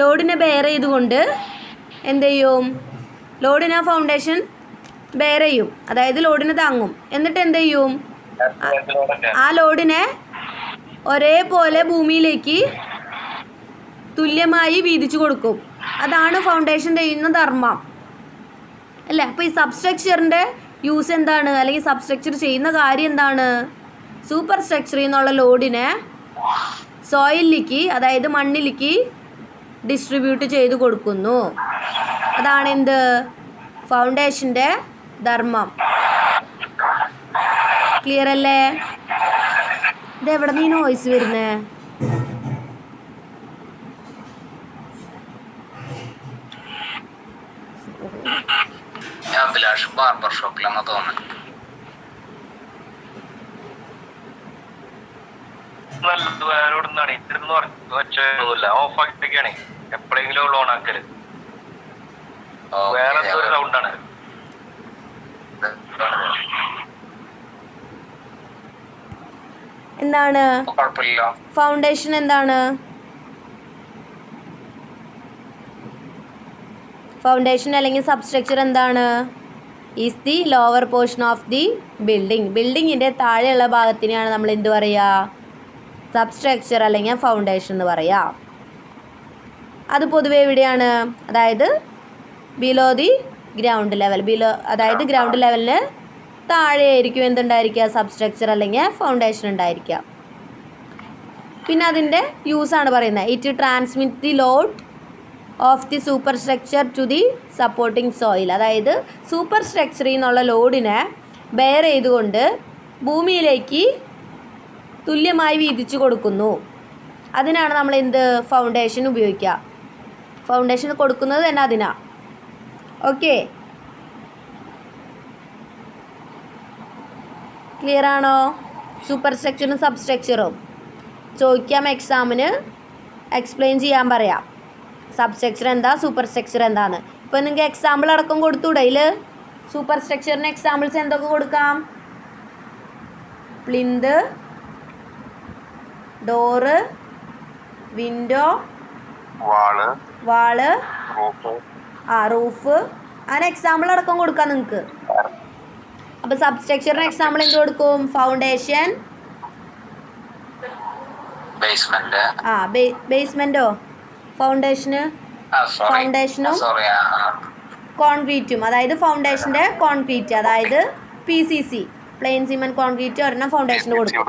A: ലോഡിനെ ബെയർ ചെയ്തുകൊണ്ട് എന്ത് ചെയ്യും? ലോഡിനെ ഫൗണ്ടേഷൻ ബെയർ ചെയ്യും, അതായത് ലോഡിനെ താങ്ങും. എന്നിട്ട് എന്ത് ചെയ്യും? ആ ലോഡിനെ ഒരേപോലെ ഭൂമിയിലേക്ക് തുല്യമായി വീതിച്ചു കൊടുക്കും. അതാണ് ഫൗണ്ടേഷൻ ചെയ്യുന്ന ധർമ്മം അല്ലേ? അപ്പോൾ ഈ സബ്സ്ട്രക്ചറിൻ്റെ യൂസ് എന്താണ്? അല്ലെങ്കിൽ സബ്സ്ട്രക്ചർ ചെയ്യുന്ന കാര്യം എന്താണ്? സൂപ്പർ സ്ട്രക്ചറിൽ നിന്നുള്ള ലോഡിനെ സോയിലിലേക്ക്, അതായത് മണ്ണിലേക്ക് ഡിസ്ട്രിബ്യൂട്ട് ചെയ്ത് കൊടുക്കുന്നു. അതാണ് എന്ത്? ഫൗണ്ടേഷൻ്റെ ധർമ്മം. ക്ലിയർ അല്ലേ? ഇതെവിടെ നീ നോയ്സ് വരുന്നേ?
B: അഭിലാഷ് ബാർബർ ഷോപ്പിലാണെന്ന് തോന്നുന്നു. ഓഫാക്കിട്ടൊക്കെയാണ് എപ്പോഴെങ്കിലും ലോൺ ആക്കല്. വേറെ ഒരു സൗണ്ടാണ്.
A: എന്താണ് ഫൗണ്ടേഷൻ? എന്താണ് ഫൗണ്ടേഷൻ അല്ലെങ്കിൽ സബ്സ്ട്രക്ചർ? എന്താണ്? Is the lower portion of the building. ബിൽഡിങ്ങിൻ്റെ താഴെയുള്ള ഭാഗത്തിനെയാണ് നമ്മൾ എന്ത് പറയുക? സബ്സ്ട്രക്ചർ അല്ലെങ്കിൽ ഫൗണ്ടേഷൻ എന്ന് പറയുക. അത് പൊതുവെ എവിടെയാണ്? അതായത് ബിലോ ദി ഗ്രൗണ്ട് ലെവൽ. അതായത് ഗ്രൗണ്ട് ലെവലിന് താഴെ ആയിരിക്കും എന്തുണ്ടായിരിക്കുക? സബ്സ്ട്രക്ചർ അല്ലെങ്കിൽ ഫൗണ്ടേഷൻ ഉണ്ടായിരിക്കുക. പിന്നെ അതിൻ്റെ യൂസാണ് പറയുന്നത്. It transmit the load of the super structure to the supporting soil. അതായത് സൂപ്പർ സ്ട്രക്ചറിൽ നിന്നുള്ള ലോഡിനെ ബെയർ ചെയ്തുകൊണ്ട് ഭൂമിയിലേക്ക് തുല്യമായി വീതിച്ചു കൊടുക്കുന്നു. അതിനാണ് നമ്മൾ എന്ത്? ഫൗണ്ടേഷൻ ഉപയോഗിക്കുക. ഫൗണ്ടേഷൻ കൊടുക്കുന്നത് തന്നെ അതിനാണ്. ഓക്കെ, ക്ലിയർ ആണോ? സൂപ്പർ സ്ട്രക്ചറും സബ്സ്ട്രക്ചറും ചോദിക്കാം, എക്സാമിന് എക്സ്പ്ലെയിൻ ചെയ്യാൻ പറയാം. സബ്സ്ട്രക്ചർ എന്താ, സൂപ്പർ സ്ട്രക്ചർ എന്താന്ന്. ഇപ്പോൾ നിങ്ങൾക്ക് എക്സാമ്പിൾ അടക്കം കൊടുത്തൂടെ? ഇതിൽ സൂപ്പർ സ്ട്രക്ചറിന് എക്സാമ്പിൾസ് എന്തൊക്കെ കൊടുക്കാം? പ്ലിന്ത്, ഡോറ്, വിൻഡോ, വാള്, റൂഫ്, അങ്ങനെ എക്സാമ്പിൾ അടക്കം കൊടുക്കാം നിങ്ങൾക്ക്. അപ്പോൾ സബ്സ്ട്രക്ചറിന് എക്സാമ്പിൾ എന്ത് കൊടുക്കും? ഫൗണ്ടേഷൻ, ബേസ്മെന്റോ ഫൗണ്ടേഷനും കോൺക്രീറ്റും. അതായത് ഫൗണ്ടേഷൻ്റെ കോൺക്രീറ്റ്, അതായത് PCC, പ്ലെയിൻ സിമെന്റ് കോൺക്രീറ്റ് ഒരെണ്ണം ഫൗണ്ടേഷന് കൊടുക്കും.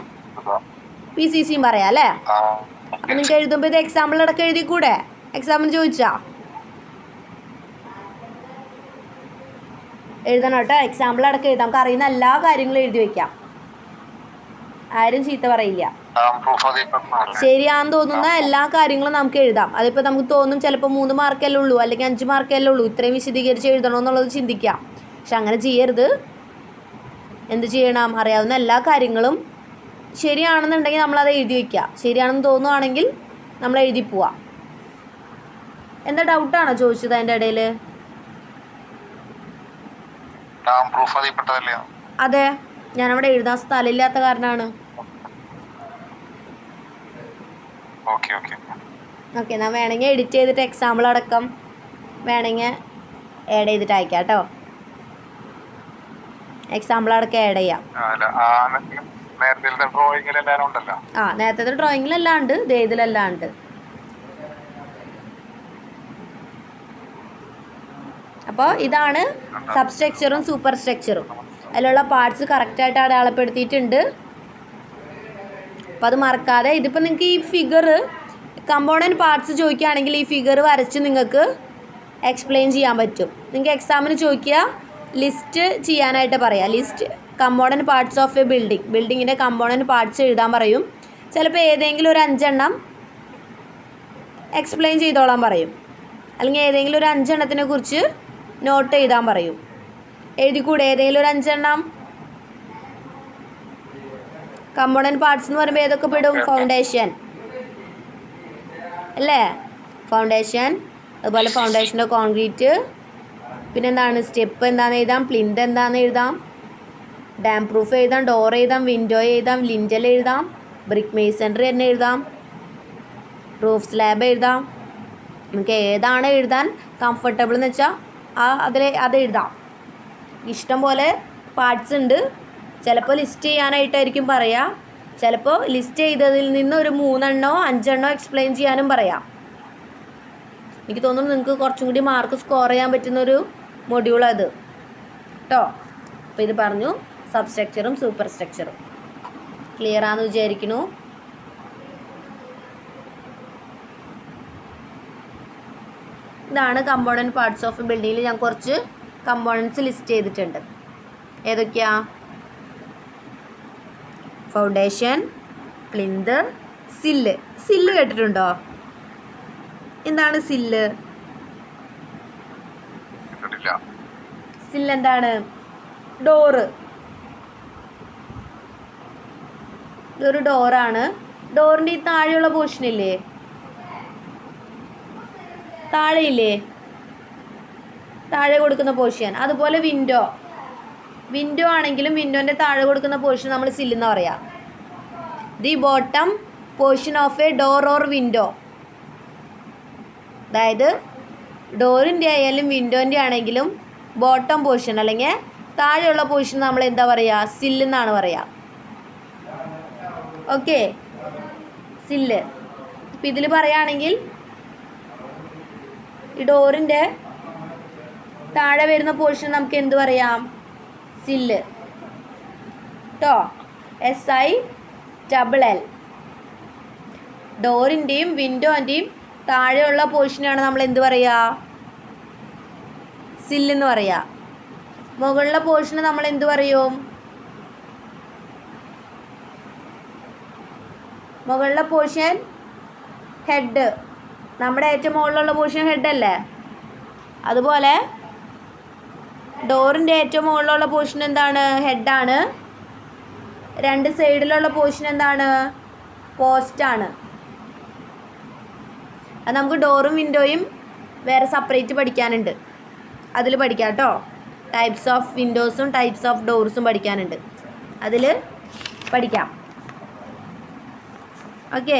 A: PCCയും പറയാം അല്ലേ? അപ്പം നിങ്ങൾക്ക് എഴുതുമ്പോൾ ഇത് എക്സാമ്പിൾ അടക്കം എഴുതിക്കൂടെ? എക്സാമിന് ചോദിച്ചാ എഴുതണം കേട്ടോ. എക്സാമ്പിൾ അടക്കം എഴുതാം. നമുക്ക് അറിയുന്ന എല്ലാ കാര്യങ്ങളും എഴുതി വയ്ക്കാം. ആരും ചീത്ത പറയില്ല. ശരിയാന്ന് തോന്നുന്ന എല്ലാ കാര്യങ്ങളും നമുക്ക് എഴുതാം. അതിപ്പോൾ നമുക്ക് തോന്നും ചിലപ്പോൾ 3 മാർക്കല്ലേ ഉള്ളൂ അല്ലെങ്കിൽ 5 മാർക്കല്ലേ ഉള്ളൂ, ഇത്രയും വിശദീകരിച്ച് എഴുതണമെന്നുള്ളത് ചിന്തിക്കാം. പക്ഷെ അങ്ങനെ ചെയ്യരുത്. എന്ത് ചെയ്യണം? അറിയാവുന്ന എല്ലാ കാര്യങ്ങളും ശരിയാണെന്നുണ്ടെങ്കിൽ നമ്മളത് എഴുതി വയ്ക്കുക. ശരിയാണെന്ന് തോന്നുവാണെങ്കിൽ നമ്മൾ എഴുതി പോവാം. എന്താ ഡൗട്ടാണോ ചോദിച്ചത് അതിൻ്റെ ഇടയിൽ?
B: ഡാം പ്രൂഫ് അതിൽപ്പെട്ടതല്ലേ?
A: അതെ, ഞാനവിടെ എഴുതാൻ സ്ഥലമില്ലാത്ത കാരണമാണ്.
B: ഓക്കെ ഓക്കെ
A: ഓക്കെ, എന്നാൽ വേണമെങ്കിൽ എഡിറ്റ് ചെയ്തിട്ട് എക്സാമ്പിൾ അടക്കം വേണമെങ്കിൽ ആഡ് ചെയ്തിട്ട് അയക്കാം കേട്ടോ. എക്സാമ്പിൾ അടക്കം ആഡ് ചെയ്യാം. നേരത്തെ ഡ്രോയിങ്ങിലെല്ലാം ഉണ്ട്, ഇതിലെല്ലാം ഉണ്ട്. അപ്പോൾ ഇതാണ് സബ്സ്ട്രക്ചറും സൂപ്പർ സ്ട്രക്ചറും. അതിലുള്ള പാർട്സ് കറക്റ്റായിട്ട് അടയാളപ്പെടുത്തിയിട്ടുണ്ട്. അപ്പോൾ അത് മറക്കാതെ, ഇതിപ്പോൾ നിങ്ങൾക്ക് ഈ ഫിഗർ കമ്പോണൻറ്റ് പാർട്സ് ചോദിക്കുകയാണെങ്കിൽ ഈ ഫിഗർ വരച്ച് നിങ്ങൾക്ക് എക്സ്പ്ലെയിൻ ചെയ്യാൻ പറ്റും. നിങ്ങൾക്ക് എക്സാമിന് ചോദിക്കുക, ലിസ്റ്റ് ചെയ്യാനായിട്ട് പറയാം. List component parts of A ബിൽഡിങ്ങിൻ്റെ കമ്പോണൻറ്റ് പാർട്സ് എഴുതാൻ പറയും. ചിലപ്പോൾ ഏതെങ്കിലും ഒരു 5 എണ്ണം എക്സ്പ്ലെയിൻ ചെയ്തോളാൻ പറയും, അല്ലെങ്കിൽ ഏതെങ്കിലും ഒരു 5 എണ്ണത്തിനെ കുറിച്ച് നോട്ട് എഴുതാൻ പറയും. എഴുതിക്കൂടെ ഏതെങ്കിലും ഒരു 5 എണ്ണം? കമ്പോണൻറ്റ് പാർട്സ് എന്ന് പറയുമ്പോൾ ഏതൊക്കെ പെടും? ഫൗണ്ടേഷൻ അല്ലേ, ഫൗണ്ടേഷൻ, അതുപോലെ ഫൗണ്ടേഷൻ്റെ കോൺക്രീറ്റ്, പിന്നെന്താണ് സ്റ്റെപ്പ് എന്താണെന്ന് എഴുതാം, പ്ലിന്ത് എന്താണെന്ന് എഴുതാം, ഡാം പ്രൂഫ് എഴുതാം, ഡോർ എഴുതാം, വിൻഡോ എഴുതാം, ലിൻറ്റൽ എഴുതാം, ബ്രിക്ക് മേസൺറി തന്നെ എഴുതാം, റൂഫ് സ്ലാബ് എഴുതാം. നമുക്ക് ഏതാണ് എഴുതാൻ കംഫർട്ടബിൾ എന്ന് വെച്ചാൽ അത് എഴുതാം. ഇഷ്ടം പോലെ പാർട്സ് ഉണ്ട്. ചിലപ്പോൾ ലിസ്റ്റ് ചെയ്യാനായിട്ടായിരിക്കും പറയാം, ചിലപ്പോൾ ലിസ്റ്റ് ചെയ്തതിൽ നിന്ന് ഒരു 3 എണ്ണോ 5 എണ്ണോ എക്സ്പ്ലെയിൻ ചെയ്യാനും പറയാം. എനിക്ക് തോന്നുന്നു നിങ്ങൾക്ക് കുറച്ചും കൂടി മാർക്ക് സ്കോർ ചെയ്യാൻ പറ്റുന്നൊരു മൊഡ്യൂൾ അത് കേട്ടോ. അപ്പോൾ ഇത് പറഞ്ഞു, സബ്സ്ട്രക്ചറും സൂപ്പർ സ്ട്രക്ചറും ക്ലിയർ ആണെന്ന് വിചാരിക്കുന്നു. ഇതാണ് കമ്പോണൻറ്റ് പാർട്സ് ഓഫ് ബിൽഡിങ്ങിൽ ഞാൻ കുറച്ച് കമ്പോണൻറ്റ്സ് ലിസ്റ്റ് ചെയ്തിട്ടുണ്ട്. ഏതൊക്കെയാ? Foundation, plinth, sill. സില്ല് കേട്ടിട്ടുണ്ടോ? എന്താണ് സില്ല്? സില്ല് എന്താണ്? ഡോറ്. ഇതൊരു ഡോറാണ്. ഡോറിൻ്റെ ഈ താഴെയുള്ള പോർഷനില്ലേ, താഴെയില്ലേ, താഴെ കൊടുക്കുന്ന പോർഷൻ. അതുപോലെ വിൻഡോ ആണെങ്കിലും വിൻഡോൻ്റെ താഴെ കൊടുക്കുന്ന പോർഷൻ നമ്മൾ സില്ലെന്ന് പറയാം. The bottom portion of A door or window. അതായത് ഡോറിൻ്റെ ആയാലും വിൻഡോൻ്റെ ആണെങ്കിലും ബോട്ടം പോർഷൻ അല്ലെങ്കിൽ താഴെയുള്ള പോർഷൻ നമ്മൾ എന്താ പറയുക? സില്ലെന്നാണ് പറയുക. Okay, sill. ഇപ്പം ഇതിൽ പറയുകയാണെങ്കിൽ ഈ ഡോറിൻ്റെ താഴെ വരുന്ന പോർഷൻ നമുക്ക് എന്ത് പറയാം? സില്ല് കേട്ടോ. SILL. ഡോറിൻ്റെയും വിൻഡോൻ്റെയും താഴെയുള്ള പോർഷനാണ് നമ്മൾ എന്ത് പറയുക? സില്ലെന്ന് പറയുക. മുകളിലെ പോർഷന് നമ്മൾ എന്ത് പറയും? മുകളിലെ പോർഷൻ ഹെഡ്. നമ്മുടെ ഏറ്റവും മുകളിലുള്ള പോർഷൻ ഹെഡല്ലേ, അതുപോലെ ഡോറിൻ്റെ ഏറ്റവും മുകളിലുള്ള പോർഷൻ എന്താണ്? ഹെഡാണ്. 2 സൈഡിലുള്ള പോർഷൻ എന്താണ്? പോസ്റ്റാണ്. അത് നമുക്ക് ഡോറും വിൻഡോയും വേറെ സെപ്പറേറ്റ് പഠിക്കാനുണ്ട്, അതിൽ പഠിക്കാം കേട്ടോ. ടൈപ്സ് ഓഫ് വിൻഡോസും ടൈപ്സ് ഓഫ് ഡോർസും പഠിക്കാനുണ്ട്, അതിൽ പഠിക്കാം. ഓക്കെ,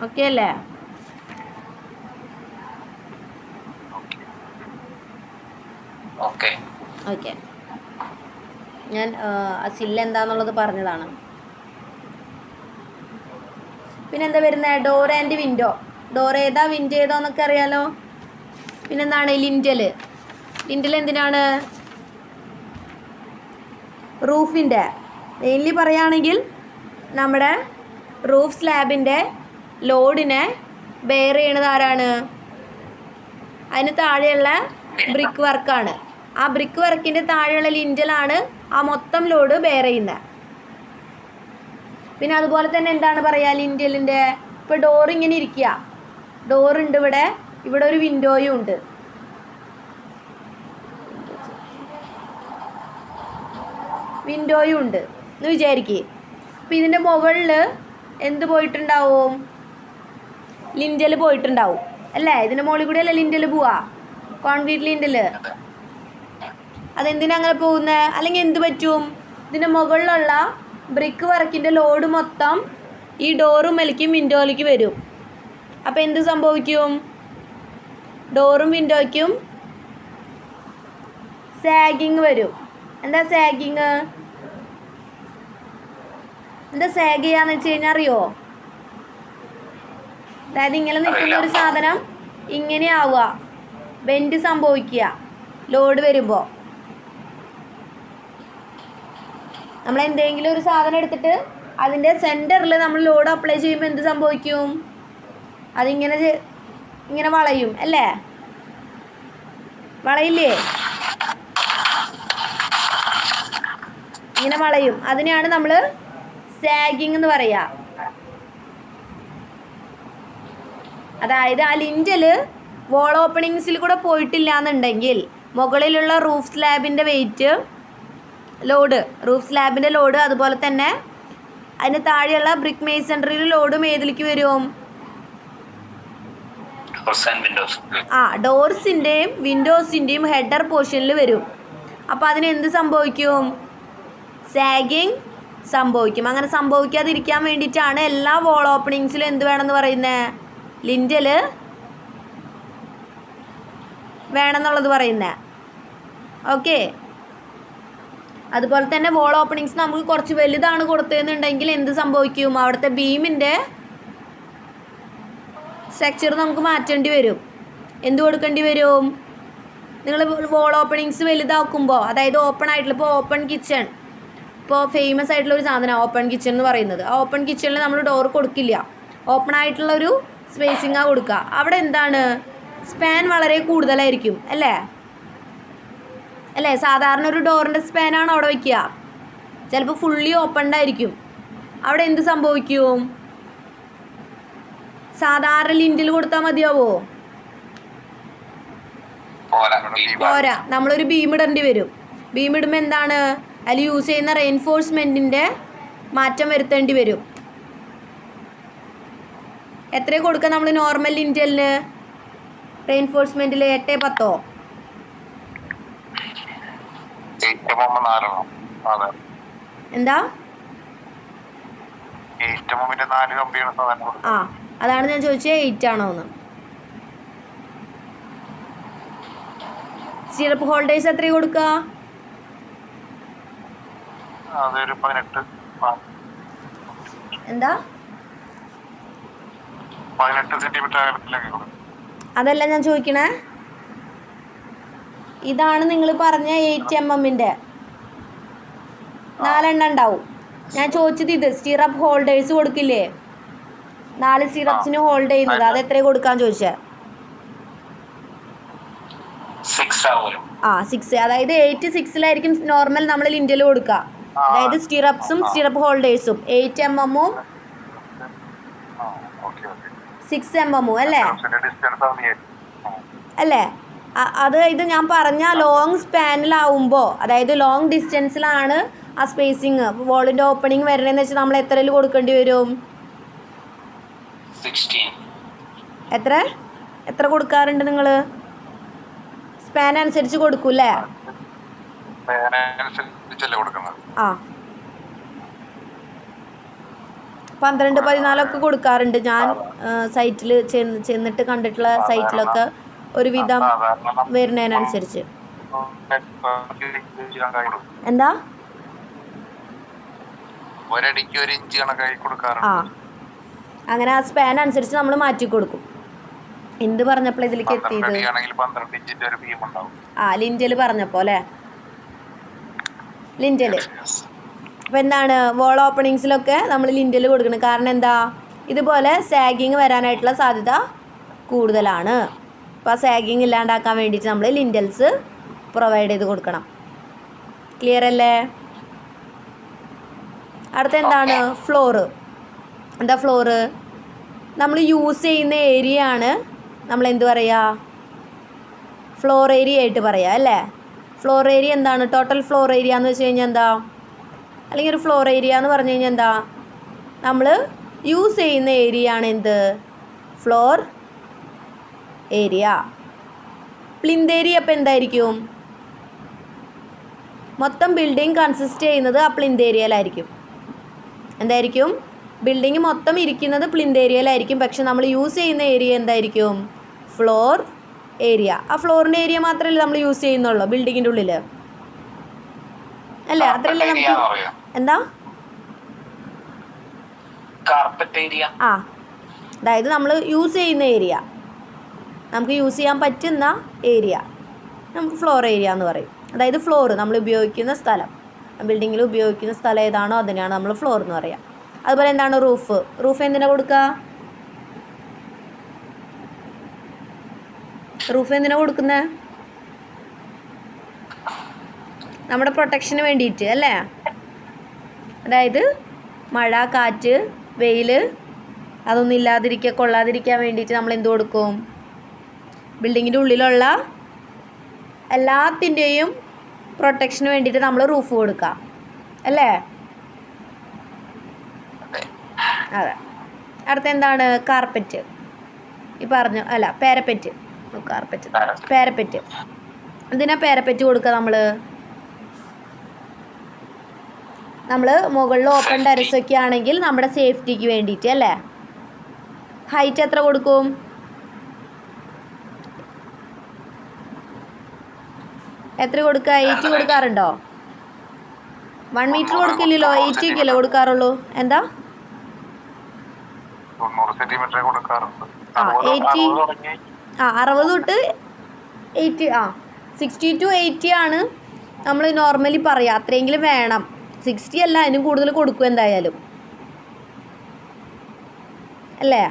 A: ഓക്കെ അല്ലേ?
B: ഓക്കെ
A: ഓക്കെ, ഞാൻ സില്ല് എന്താണെന്നുള്ളത് പറഞ്ഞതാണ്. പിന്നെന്താ വരുന്നത്? Door and window. ഡോർ ഏതാ വിൻഡോ ഏതാ എന്നൊക്കെ അറിയാലോ. പിന്നെന്താണ്? ലിൻറ്റൽ. ലിൻറ്റൽ എന്തിനാണ്? റൂഫിൻ്റെ. മെയിൻലി പറയുകയാണെങ്കിൽ നമ്മുടെ റൂഫ് സ്ലാബിൻ്റെ ലോഡിനെ ബെയർ ചെയ്യണത് ആരാണ്? അതിന് താഴെയുള്ള ബ്രിക്ക് വർക്കാണ്. ആ ബ്രിക്ക് വർക്കിൻ്റെ താഴെയുള്ള ലിൻറ്റലാണ് ആ മൊത്തം ലോഡ് ബെയർ ചെയ്യുന്നത്. പിന്നെ അതുപോലെ തന്നെ എന്താണ് പറയുക ലിൻറ്റലിൻ്റെ? ഇപ്പോൾ ഡോർ ഇങ്ങനെ ഇരിക്കുക, ഡോറുണ്ട് ഇവിടെ, ഇവിടെ ഒരു വിൻഡോയും ഉണ്ട്. വിൻഡോയും ഉണ്ട് എന്ന് വിചാരിക്കുക. അപ്പം ഇതിൻ്റെ മുകളിൽ എന്ത് പോയിട്ടുണ്ടാവും? ലിൻറ്റൽ പോയിട്ടുണ്ടാവും. അല്ലേ? ഇതിൻ്റെ മുകളിൽ കൂടി അല്ലേ ലിൻഡൽ പോവാ, കോൺക്രീറ്റ് ലിൻഡൽ. അതെന്തിനാ അങ്ങനെ പോകുന്നത്? അല്ലെങ്കിൽ എന്ത് പറ്റും? ഇതിൻ്റെ മുകളിലുള്ള ബ്രിക്ക് വർക്കിൻ്റെ ലോഡ് മൊത്തം ഈ ഡോറും മേലേക്കും വിൻഡോയിലേക്ക് വരും. അപ്പോൾ എന്ത് സംഭവിക്കും? ഡോറും വിൻഡോയ്ക്കും സാഗിങ് വരും. എന്താ സാഗിങ്? എന്താ സാഗ് ചെയ്യാന്ന് വെച്ച് കഴിഞ്ഞാൽ അറിയോ? അതായത് ഇങ്ങനെ നിൽക്കുന്ന ഒരു സാധനം ഇങ്ങനെ ആവുക, ബെൻഡ് സംഭവിക്കുക ലോഡ് വരുമ്പോൾ. നമ്മൾ എന്തെങ്കിലും ഒരു സാധനം എടുത്തിട്ട് അതിൻ്റെ സെൻറ്ററിൽ നമ്മൾ ലോഡ് അപ്ലൈ ചെയ്യുമ്പോൾ എന്ത് സംഭവിക്കും? അതിങ്ങനെ ഇങ്ങനെ വളയും അല്ലേ? വളയില്ലേ? ഇങ്ങനെ വളയും. അതിനെയാണ് നമ്മൾ സാഗിങ് എന്ന് പറയുക. അതായത് ആ ലിൻഡൽ വോൾ ഓപ്പണിങ്സിൽ കൂടെ പോയിട്ടില്ല എന്നുണ്ടെങ്കിൽ മുകളിലുള്ള റൂഫ് സ്ലാബിൻ്റെ വെയിറ്റ് ലോഡ്, റൂഫ് സ്ലാബിൻ്റെ ലോഡ്, അതുപോലെ തന്നെ അതിന് താഴെയുള്ള ബ്രിക്ക് മേസൺറിയിൽ ലോഡും ഏതിലേക്ക് വരും? ഡോർസിൻ്റെയും വിൻഡോസിൻ്റെയും ഹെഡർ പോർഷനിൽ വരും. അപ്പോൾ അതിനെന്ത് സംഭവിക്കും? സാഗിങ് സംഭവിക്കും. അങ്ങനെ സംഭവിക്കാതിരിക്കാൻ വേണ്ടിയിട്ടാണ് എല്ലാ വോൾ ഓപ്പണിങ്സിലും എന്ത് വേണമെന്ന് പറയുന്നത്? ലിൻഡൽ വേണമെന്നുള്ളത് പറയുന്നത്. ഓക്കെ. അതുപോലെ തന്നെ വോൾ ഓപ്പണിങ്സ് നമുക്ക് കുറച്ച് വലുതാണ് കൊടുത്തതെന്നുണ്ടെങ്കിൽ എന്ത് സംഭവിക്കും? അവിടുത്തെ ബീമിൻ്റെ സ്ട്രക്ചർ നമുക്ക് മാറ്റേണ്ടി വരും. എന്ത് കൊടുക്കേണ്ടി വരും? നിങ്ങൾ വോൾ ഓപ്പണിങ്സ് വലുതാക്കുമ്പോൾ, അതായത് ഓപ്പൺ ആയിട്ടുള്ള, ഇപ്പോൾ ഓപ്പൺ കിച്ചൺ, ഇപ്പോൾ ഫേമസ് ആയിട്ടുള്ള ഒരു സാധനമാണ് ഓപ്പൺ കിച്ചൺ എന്ന് പറയുന്നത്. ആ ഓപ്പൺ കിച്ചണിൽ നമ്മൾ ഡോർ കൊടുക്കില്ല, ഓപ്പൺ ആയിട്ടുള്ളൊരു സ്പേസിങ്ങാണ് കൊടുക്കുക. അവിടെ എന്താണ്? സ്പാൻ വളരെ കൂടുതലായിരിക്കും അല്ലേ? അല്ലേ? സാധാരണ ഒരു ഡോറിൻ്റെ സ്പാനാണ് അവിടെ വയ്ക്കുക, ചിലപ്പോൾ ഫുള്ളി ഓപ്പൺഡ് ആയിരിക്കും. അവിടെ എന്ത് സംഭവിക്കും? സാധാരണ ലിൻഡിൽ കൊടുത്താൽ മതിയാവോ? പോരാ, നമ്മളൊരു ബീം ഇടേണ്ടി വരും. ബീം ഇടുമ്പോൾ എന്താണ്? അതിൽ യൂസ് ചെയ്യുന്ന റെയിൻഫോഴ്സ്മെൻറ്റിൻ്റെ മാറ്റം വരുത്തേണ്ടി വരും. എത്ര കൊടുക്കുക നമ്മൾ നോർമൽ ലിൻഡലിന് റെയിൻഫോഴ്സ്മെൻറ്റിൽ? 8-10? എന്താ? ആ, അതാണ് ഞാൻ ചോദിച്ചത്, 8 ആണോ എന്ന്. സ്റ്റിറപ്പ് ഹോൾഡേഴ്സ് എത്ര കൊടുക്കുക? എന്താ? അതല്ല ഞാൻ ചോദിക്കണേ, ഇതാണ് നിങ്ങൾ പറഞ്ഞ 8 mm-ൻ്റെ 4 എണ്ണം ഉണ്ടാവും. ഞാൻ ചോദിച്ചത് ഇത് സ്റ്റിറപ്പ് ഹോൾഡേഴ്സ് കൊടുക്കില്ലേ, 4 സ്റ്റിറപ്സിന് ഹോൾഡ് ചെയ്യുന്നത്, അത് എത്ര കൊടുക്കാൻ ചോദിച്ചേ? 6. അതായത് 8 6-ലായിരിക്കും നോർമൽ നമ്മൾ ലിൻഡൽ കൊടുക്കുക. അതായത് സ്റ്റിറപ്സും സ്റ്റിറപ്പ് ഹോൾഡേഴ്സും 8 mm-ഉം 6 mm-ഉം അല്ലേ? അല്ലേ? ഇത് ഞാൻ പറഞ്ഞ ലോങ് സ്പാനിലാവുമ്പോൾ, അതായത് ലോങ് ഡിസ്റ്റൻസിലാണ് ആ സ്പേസിങ് വോളിൻ്റെ ഓപ്പണിങ് വരണമെന്ന് വെച്ചാൽ നമ്മൾ എത്രയിൽ കൊടുക്കേണ്ടി വരും? 16. എത്ര കൊടുക്കാറുണ്ട് നിങ്ങൾ? സ്പാൻ അനുസരിച്ച് കൊടുക്കൂല്ലേ? ആ, 12-14 ഒക്കെ കൊടുക്കാറുണ്ട്. ഞാൻ സൈറ്റിൽ ചെന്നിട്ട് കണ്ടിട്ടുള്ള സൈറ്റിലൊക്കെ ഒരുവിധം വരുന്നതിനനുസരിച്ച്. എന്താ? ആ, അങ്ങനെ ആ സ്പാൻ അനുസരിച്ച് നമ്മൾ മാറ്റി കൊടുക്കും. എന്ത് പറഞ്ഞപ്പോൾ ഇതിലേക്ക് എത്തിയത്? ആ, ലിൻഡൽ പറഞ്ഞപ്പോൾ അല്ലേ? ലിൻഡൽ. അപ്പോൾ എന്താണ്? വോൾ ഓപ്പണിങ്സിലൊക്കെ നമ്മൾ ലിൻഡൽ കൊടുക്കണം. കാരണം എന്താ? ഇതുപോലെ സാഗിങ് വരാനായിട്ടുള്ള സാധ്യത കൂടുതലാണ്. അപ്പോൾ ആ സാഗിങ് ഇല്ലാണ്ടാക്കാൻ വേണ്ടിയിട്ട് നമ്മൾ ലിൻഡൽസ് പ്രൊവൈഡ് ചെയ്ത് കൊടുക്കണം. ക്ലിയർ അല്ലേ? അടുത്ത എന്താണ്? ഫ്ലോറ്. എന്താ ഫ്ലോറ്? നമ്മൾ യൂസ് ചെയ്യുന്ന ഏരിയ ആണ് നമ്മൾ എന്ത് പറയുക? ഫ്ലോർ ഏരിയ ആയിട്ട് പറയുക അല്ലേ? ഫ്ലോർ ഏരിയ എന്താണ്? ടോട്ടൽ ഫ്ലോർ ഏരിയ എന്ന് വെച്ച് കഴിഞ്ഞാൽ എന്താ? അല്ലെങ്കിൽ ഒരു ഫ്ലോർ ഏരിയ എന്ന് പറഞ്ഞു കഴിഞ്ഞാൽ എന്താ? നമ്മൾ യൂസ് ചെയ്യുന്ന ഏരിയ ആണ് എന്ത്? Floor area. പ്ലിന്ത് ഏരിയ അപ്പോൾ എന്തായിരിക്കും? മൊത്തം ബിൽഡിംഗ് കൺസിസ്റ്റ് ചെയ്യുന്നത് ആ പ്ലിന്ത് ഏരിയയിലായിരിക്കും. എന്തായിരിക്കും? ബിൽഡിംഗ് മൊത്തം ഇരിക്കുന്നത് പ്ലിന്ത് ഏരിയയിലായിരിക്കും. പക്ഷെ നമ്മൾ യൂസ് ചെയ്യുന്ന ഏരിയ എന്തായിരിക്കും? Floor area. ആ ഫ്ലോറിൻ്റെ ഏരിയ മാത്രമല്ലേ നമ്മൾ യൂസ് ചെയ്യുന്നുള്ളൂ ബിൽഡിങ്ങിൻ്റെ ഉള്ളിൽ, അല്ലേ? അത്രയല്ലേ നമുക്ക്. എന്താ? ആ, അതായത് നമ്മൾ യൂസ് ചെയ്യുന്ന ഏരിയ, നമുക്ക് യൂസ് ചെയ്യാൻ പറ്റുന്ന ഏരിയ നമുക്ക് ഫ്ലോർ ഏരിയ എന്ന് പറയും. അതായത് ഫ്ലോർ നമ്മൾ ഉപയോഗിക്കുന്ന സ്ഥലം, ബിൽഡിങ്ങിൽ ഉപയോഗിക്കുന്ന സ്ഥലം ഏതാണോ അതിനാണ് നമ്മൾ ഫ്ലോർ എന്ന് പറയുക. അതുപോലെ എന്താണ് റൂഫ്? റൂഫ് എന്തിനാ കൊടുക്കുക? റൂഫ് എന്തിനാ കൊടുക്കുന്നത്? നമ്മുടെ പ്രൊട്ടക്ഷന് വേണ്ടിയിട്ട് അല്ലേ? അതായത് മഴ, കാറ്റ്, വെയിൽ അതൊന്നും ഇല്ലാതിരിക്കുക, കൊള്ളാതിരിക്കാൻ വേണ്ടിയിട്ട് നമ്മൾ എന്ത് കൊടുക്കും? ബിൽഡിങ്ങിൻ്റെ ഉള്ളിലുള്ള എല്ലാത്തിൻ്റെയും പ്രൊട്ടക്ഷന് വേണ്ടിയിട്ട് നമ്മൾ റൂഫ് കൊടുക്കുക, അല്ലേ? അതെ. അടുത്ത എന്താണ്? കാർപ്പറ്റ്. ഈ പറഞ്ഞു അല്ല, പാരപ്പറ്റ്. Carpet, parapet. എന്തിനാ പാരപ്പറ്റ് കൊടുക്കുക? നമ്മൾ മുകളിൽ ഓപ്പൺ ടെറസൊക്കെ ആണെങ്കിൽ നമ്മുടെ സേഫ്റ്റിക്ക് വേണ്ടിയിട്ട്, അല്ലേ? ഹൈറ്റ് എത്ര കൊടുക്കും? എത്ര കൊടുക്കുക? 80 കൊടുക്കാറുണ്ടോ? 1 മീറ്റർ കൊടുക്കില്ലല്ലോ, 80 കിലോ കൊടുക്കാറുള്ളൂ. എന്താ? 80. 60 തൊട്ട് 80. 60 to 80 ആണ് നമ്മൾ നോർമലി പറയുക. അത്രയെങ്കിലും വേണം. 60 അല്ല, അതിനും കൂടുതൽ കൊടുക്കും എന്തായാലും, അല്ലേ?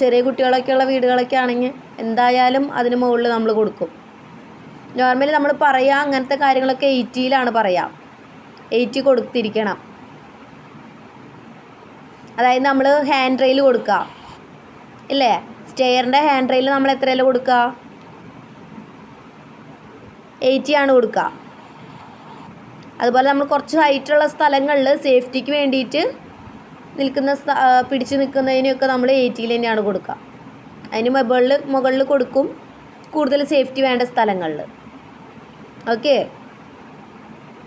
A: ചെറിയ കുട്ടികളൊക്കെയുള്ള വീടുകളൊക്കെ ആണെങ്കിൽ എന്തായാലും അതിന് മുകളിൽ നമ്മൾ കൊടുക്കും. നോർമലി നമ്മൾ പറയുക അങ്ങനത്തെ കാര്യങ്ങളൊക്കെ 80യിലാണ് പറയുക. 80 കൊടുത്തിരിക്കണം. അതായത് നമ്മൾ ഹാൻഡ് റെയിൽ കൊടുക്കുക, ഇല്ലേ? സ്റ്റെയറിൻ്റെ ഹാൻഡ് റെയിൽ നമ്മൾ എത്രയല്ല കൊടുക്കുക? 80 ആണ് കൊടുക്കുക. അതുപോലെ നമ്മൾ കുറച്ച് ഹൈറ്റുള്ള സ്ഥലങ്ങളിൽ സേഫ്റ്റിക്ക് വേണ്ടിയിട്ട് പിടിച്ച് നിൽക്കുന്നതിനൊക്കെ നമ്മൾ 80യിൽ തന്നെയാണ് കൊടുക്കുക. അതിന് മുകളിൽ കൊടുക്കും കൂടുതൽ സേഫ്റ്റി വേണ്ട സ്ഥലങ്ങളിൽ. ഓക്കെ.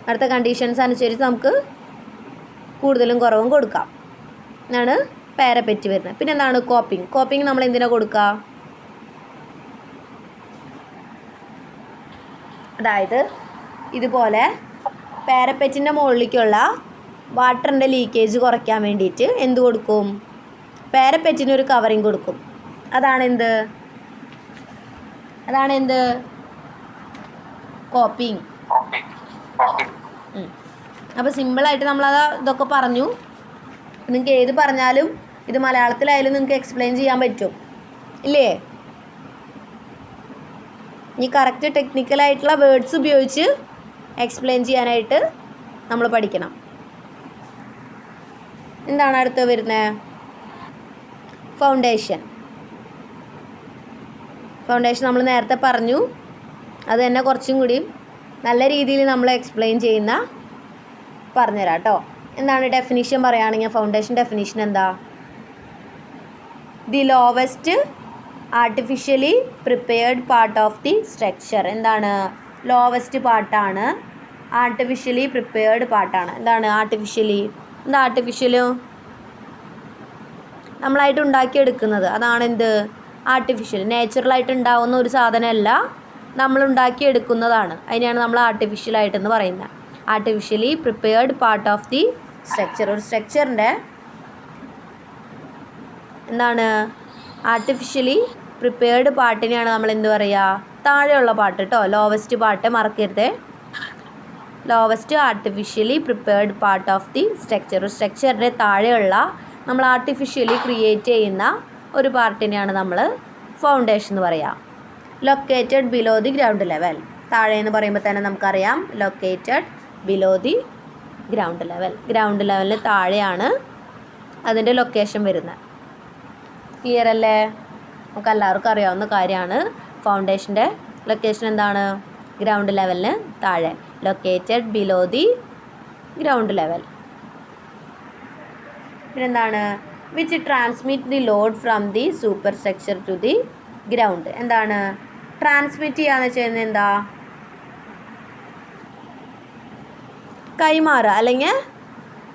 A: അടുത്ത കണ്ടീഷൻസ് അനുസരിച്ച് നമുക്ക് കൂടുതലും കുറവും കൊടുക്കാം. എന്നാണ് പാരപ്പറ്റ് വരുന്നത്. പിന്നെ എന്താണ് കോപ്പിംഗ്? കോപ്പിംഗ് നമ്മൾ എന്തിനാ കൊടുക്കുക? അതായത് ഇതുപോലെ പാരപ്പറ്റിൻ്റെ മുകളിലേക്കുള്ള വാട്ടറിൻ്റെ ലീക്കേജ് കുറയ്ക്കാൻ വേണ്ടിയിട്ട് എന്ത് കൊടുക്കും? പാരപ്പറ്റിനൊരു കവറിങ് കൊടുക്കും. അതാണെന്ത്? കോപ്പിംഗ്. അപ്പോൾ സിമ്പിളായിട്ട് നമ്മളത് ഇതൊക്കെ പറഞ്ഞു. നിങ്ങൾക്ക് ഏത് പറഞ്ഞാലും ഇത് മലയാളത്തിലായാലും നിങ്ങൾക്ക് എക്സ്പ്ലെയിൻ ചെയ്യാൻ പറ്റും, ഇല്ലേ? ഇനി കറക്റ്റ് ടെക്നിക്കലായിട്ടുള്ള വേർഡ്സ് ഉപയോഗിച്ച് എക്സ്പ്ലെയിൻ ചെയ്യാനായിട്ട് നമ്മൾ പഠിക്കണം. എന്താണ് അടുത്ത് വരുന്നത്? ഫൗണ്ടേഷൻ. ഫൗണ്ടേഷൻ നമ്മൾ നേരത്തെ പറഞ്ഞു. അത് തന്നെ കുറച്ചും കൂടി നല്ല രീതിയിൽ നമ്മൾ എക്സ്പ്ലെയിൻ ചെയ്യുന്ന പറഞ്ഞുതരാം കേട്ടോ. എന്താണ് ഡെഫിനിഷൻ പറയുകയാണെങ്കിൽ ഫൗണ്ടേഷൻ ഡെഫിനിഷൻ എന്താ? The lowest artificially prepared part of the structure. എന്താണ്? ലോവസ്റ്റ് പാർട്ടാണ്, ആർട്ടിഫിഷ്യലി പ്രിപ്പയർഡ് പാർട്ടാണ്. എന്താണ് ആർട്ടിഫിഷ്യലി? എന്താ ആർട്ടിഫിഷ്യല്? നമ്മളായിട്ട് ഉണ്ടാക്കിയെടുക്കുന്നത്. അതാണ് എന്ത്? ആർട്ടിഫിഷ്യൽ. നാച്ചുറലായിട്ട് ഉണ്ടാവുന്ന ഒരു സാധനമല്ല, നമ്മൾ ഉണ്ടാക്കിയെടുക്കുന്നതാണ്. അതിനെയാണ് നമ്മൾ ആർട്ടിഫിഷ്യലായിട്ടെന്ന് പറയുന്നത്. Artificially prepared part of the structure. ഒരു സ്ട്രക്ചറിൻ്റെ എന്താണ്? ആർട്ടിഫിഷ്യലി പ്രിപ്പയർഡ് പാർട്ടിനെയാണ് നമ്മൾ എന്ത് പറയുക? താഴെയുള്ള പാർട്ട് കേട്ടോ, ലോവസ്റ്റ് പാർട്ട് മറക്കരുത്. Lowest artificially prepared part of the structure. ഒരു സ്ട്രക്ചറിൻ്റെ താഴെയുള്ള നമ്മൾ ആർട്ടിഫിഷ്യലി ക്രിയേറ്റ് ചെയ്യുന്ന ഒരു പാർട്ടിനെയാണ് നമ്മൾ ഫൗണ്ടേഷൻ എന്ന് പറയുക. Located below the ground level. താഴെ എന്ന് പറയുമ്പോൾ തന്നെ നമുക്കറിയാം located below the ground level. Ground ലെവലിന് താഴെയാണ് അതിൻ്റെ ലൊക്കേഷൻ വരുന്നത്. ക്ലിയർ അല്ലേ? നമുക്ക് എല്ലാവർക്കും അറിയാവുന്ന കാര്യമാണ്. ഫൗണ്ടേഷൻ്റെ ലൊക്കേഷൻ എന്താണ്? ഗ്രൗണ്ട് ലെവലിന് താഴെ. Located below the ground level. പിന്നെന്താണ്? Which transmit the load from the super structure to the ground. എന്താണ് ട്രാൻസ്മിറ്റ് ചെയ്യാന്ന് വെച്ചാൽ എന്താ? കൈമാറുക, അല്ലെങ്കിൽ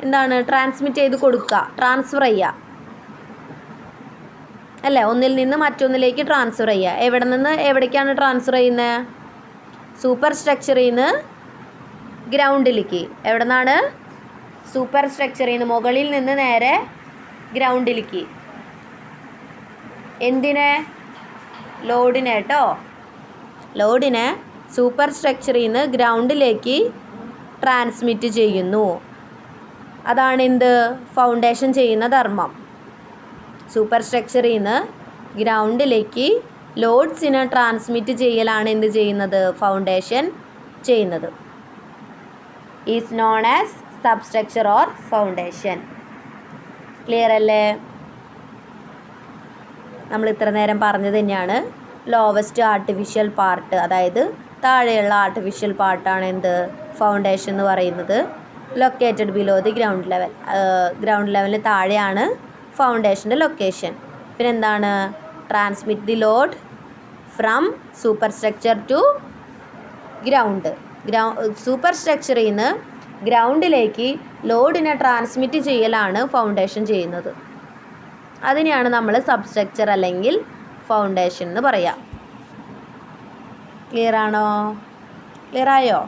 A: എന്താണ് ട്രാൻസ്മിറ്റ് ചെയ്ത് കൊടുക്കുക, ട്രാൻസ്ഫർ ചെയ്യുക അല്ലേ? ഒന്നിൽ നിന്ന് മറ്റൊന്നിലേക്ക് ട്രാൻസ്ഫർ ചെയ്യുക. എവിടെ നിന്ന് എവിടേക്കാണ് ട്രാൻസ്ഫർ ചെയ്യുന്നത്? സൂപ്പർ സ്ട്രക്ചറിൽ നിന്ന് ഗ്രൗണ്ടിലേക്ക്. എവിടെ നിന്നാണ്? സൂപ്പർ സ്ട്രക്ചറിൽ നിന്ന്, മുകളിൽ നിന്ന് നേരെ ഗ്രൗണ്ടിലേക്ക്. എന്തിനെ? ലോഡിനെ കേട്ടോ. ലോഡിനെ സൂപ്പർ സ്ട്രക്ചറിൽ നിന്ന് ഗ്രൗണ്ടിലേക്ക് ട്രാൻസ്മിറ്റ് ചെയ്യുന്നു. അതാണ് എന്ത്? ഫൗണ്ടേഷൻ ചെയ്യുന്ന ധർമ്മം. സൂപ്പർ സ്ട്രക്ചറിൽ നിന്ന് ഗ്രൗണ്ടിലേക്ക് ലോഡ്സിനെ ട്രാൻസ്മിറ്റ് ചെയ്യലാണ് എന്ത് ചെയ്യുന്നത്? ഫൗണ്ടേഷൻ ചെയ്യുന്നത്. Is known as substructure or foundation. Clear അല്ലേ? നമ്മൾ ഇത്ര നേരം പറഞ്ഞത് തന്നെയാണ്. ലോവസ്റ്റ് ആർട്ടിഫിഷ്യൽ പാർട്ട്, അതായത് താഴെയുള്ള ആർട്ടിഫിഷ്യൽ പാർട്ടാണ് എന്ത്? ഫൗണ്ടേഷൻ എന്ന് പറയുന്നത്. Located below the ground level. Ground ലെവലിന് താഴെയാണ് ഫൗണ്ടേഷൻ്റെ ലൊക്കേഷൻ. പിന്നെ എന്താണ്? Transmit the load from super structure to ground. Super സ്ട്രക്ചറിൽ നിന്ന് ഗ്രൗണ്ടിലേക്ക് ലോഡിനെ ട്രാൻസ്മിറ്റ് ചെയ്യലാണ് ഫൗണ്ടേഷൻ ചെയ്യുന്നത്. അതിനെയാണ് നമ്മൾ സബ്സ്ട്രക്ചർ അല്ലെങ്കിൽ ഫൗണ്ടേഷൻ എന്ന് പറയാം. ക്ലിയർ ആണോ? ക്ലിയർ ആയോ?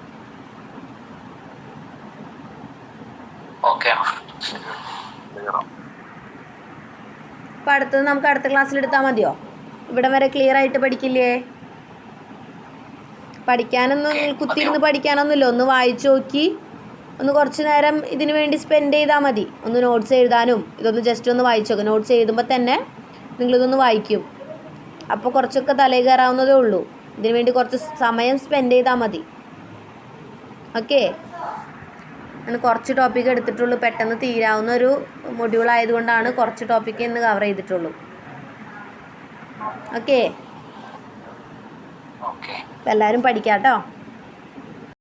A: അപ്പം അടുത്തത് നമുക്ക് അടുത്ത ക്ലാസ്സിൽ എടുത്താൽ മതിയോ? ഇവിടെ വരെ ക്ലിയർ ആയിട്ട് പഠിക്കില്ലേ? പഠിക്കാനൊന്നും കുത്തിയിരുന്ന് പഠിക്കാനൊന്നുമില്ല. ഒന്ന് വായിച്ചു നോക്കി, ഒന്ന് കുറച്ച് നേരം ഇതിന് വേണ്ടി സ്പെൻഡ് ചെയ്താൽ മതി. ഒന്ന് നോട്ട്സ് എഴുതാനും ഇതൊന്ന് ജസ്റ്റ് ഒന്ന് വായിച്ചു നോക്കും. നോട്ട്സ് എഴുതുമ്പോൾ തന്നെ നിങ്ങളിതൊന്ന് വായിക്കും. അപ്പോൾ കുറച്ചൊക്കെ തലയിൽ കയറാവുന്നതേ ഉള്ളൂ. ഇതിന് വേണ്ടി കുറച്ച് സമയം സ്പെൻഡ് ചെയ്താൽ മതി. ഓക്കെ. ഞാൻ കുറച്ച് ടോപ്പിക്ക് എടുത്തിട്ടുള്ളൂ. പെട്ടെന്ന് തീരാവുന്ന ഒരു മൊഡ്യൂൾ ആയതുകൊണ്ടാണ് കുറച്ച് ടോപ്പിക്ക് ഇന്ന് കവർ ചെയ്തിട്ടുള്ളൂ. ഓക്കെ. എല്ലാവരും പഠിക്കാം കേട്ടോ.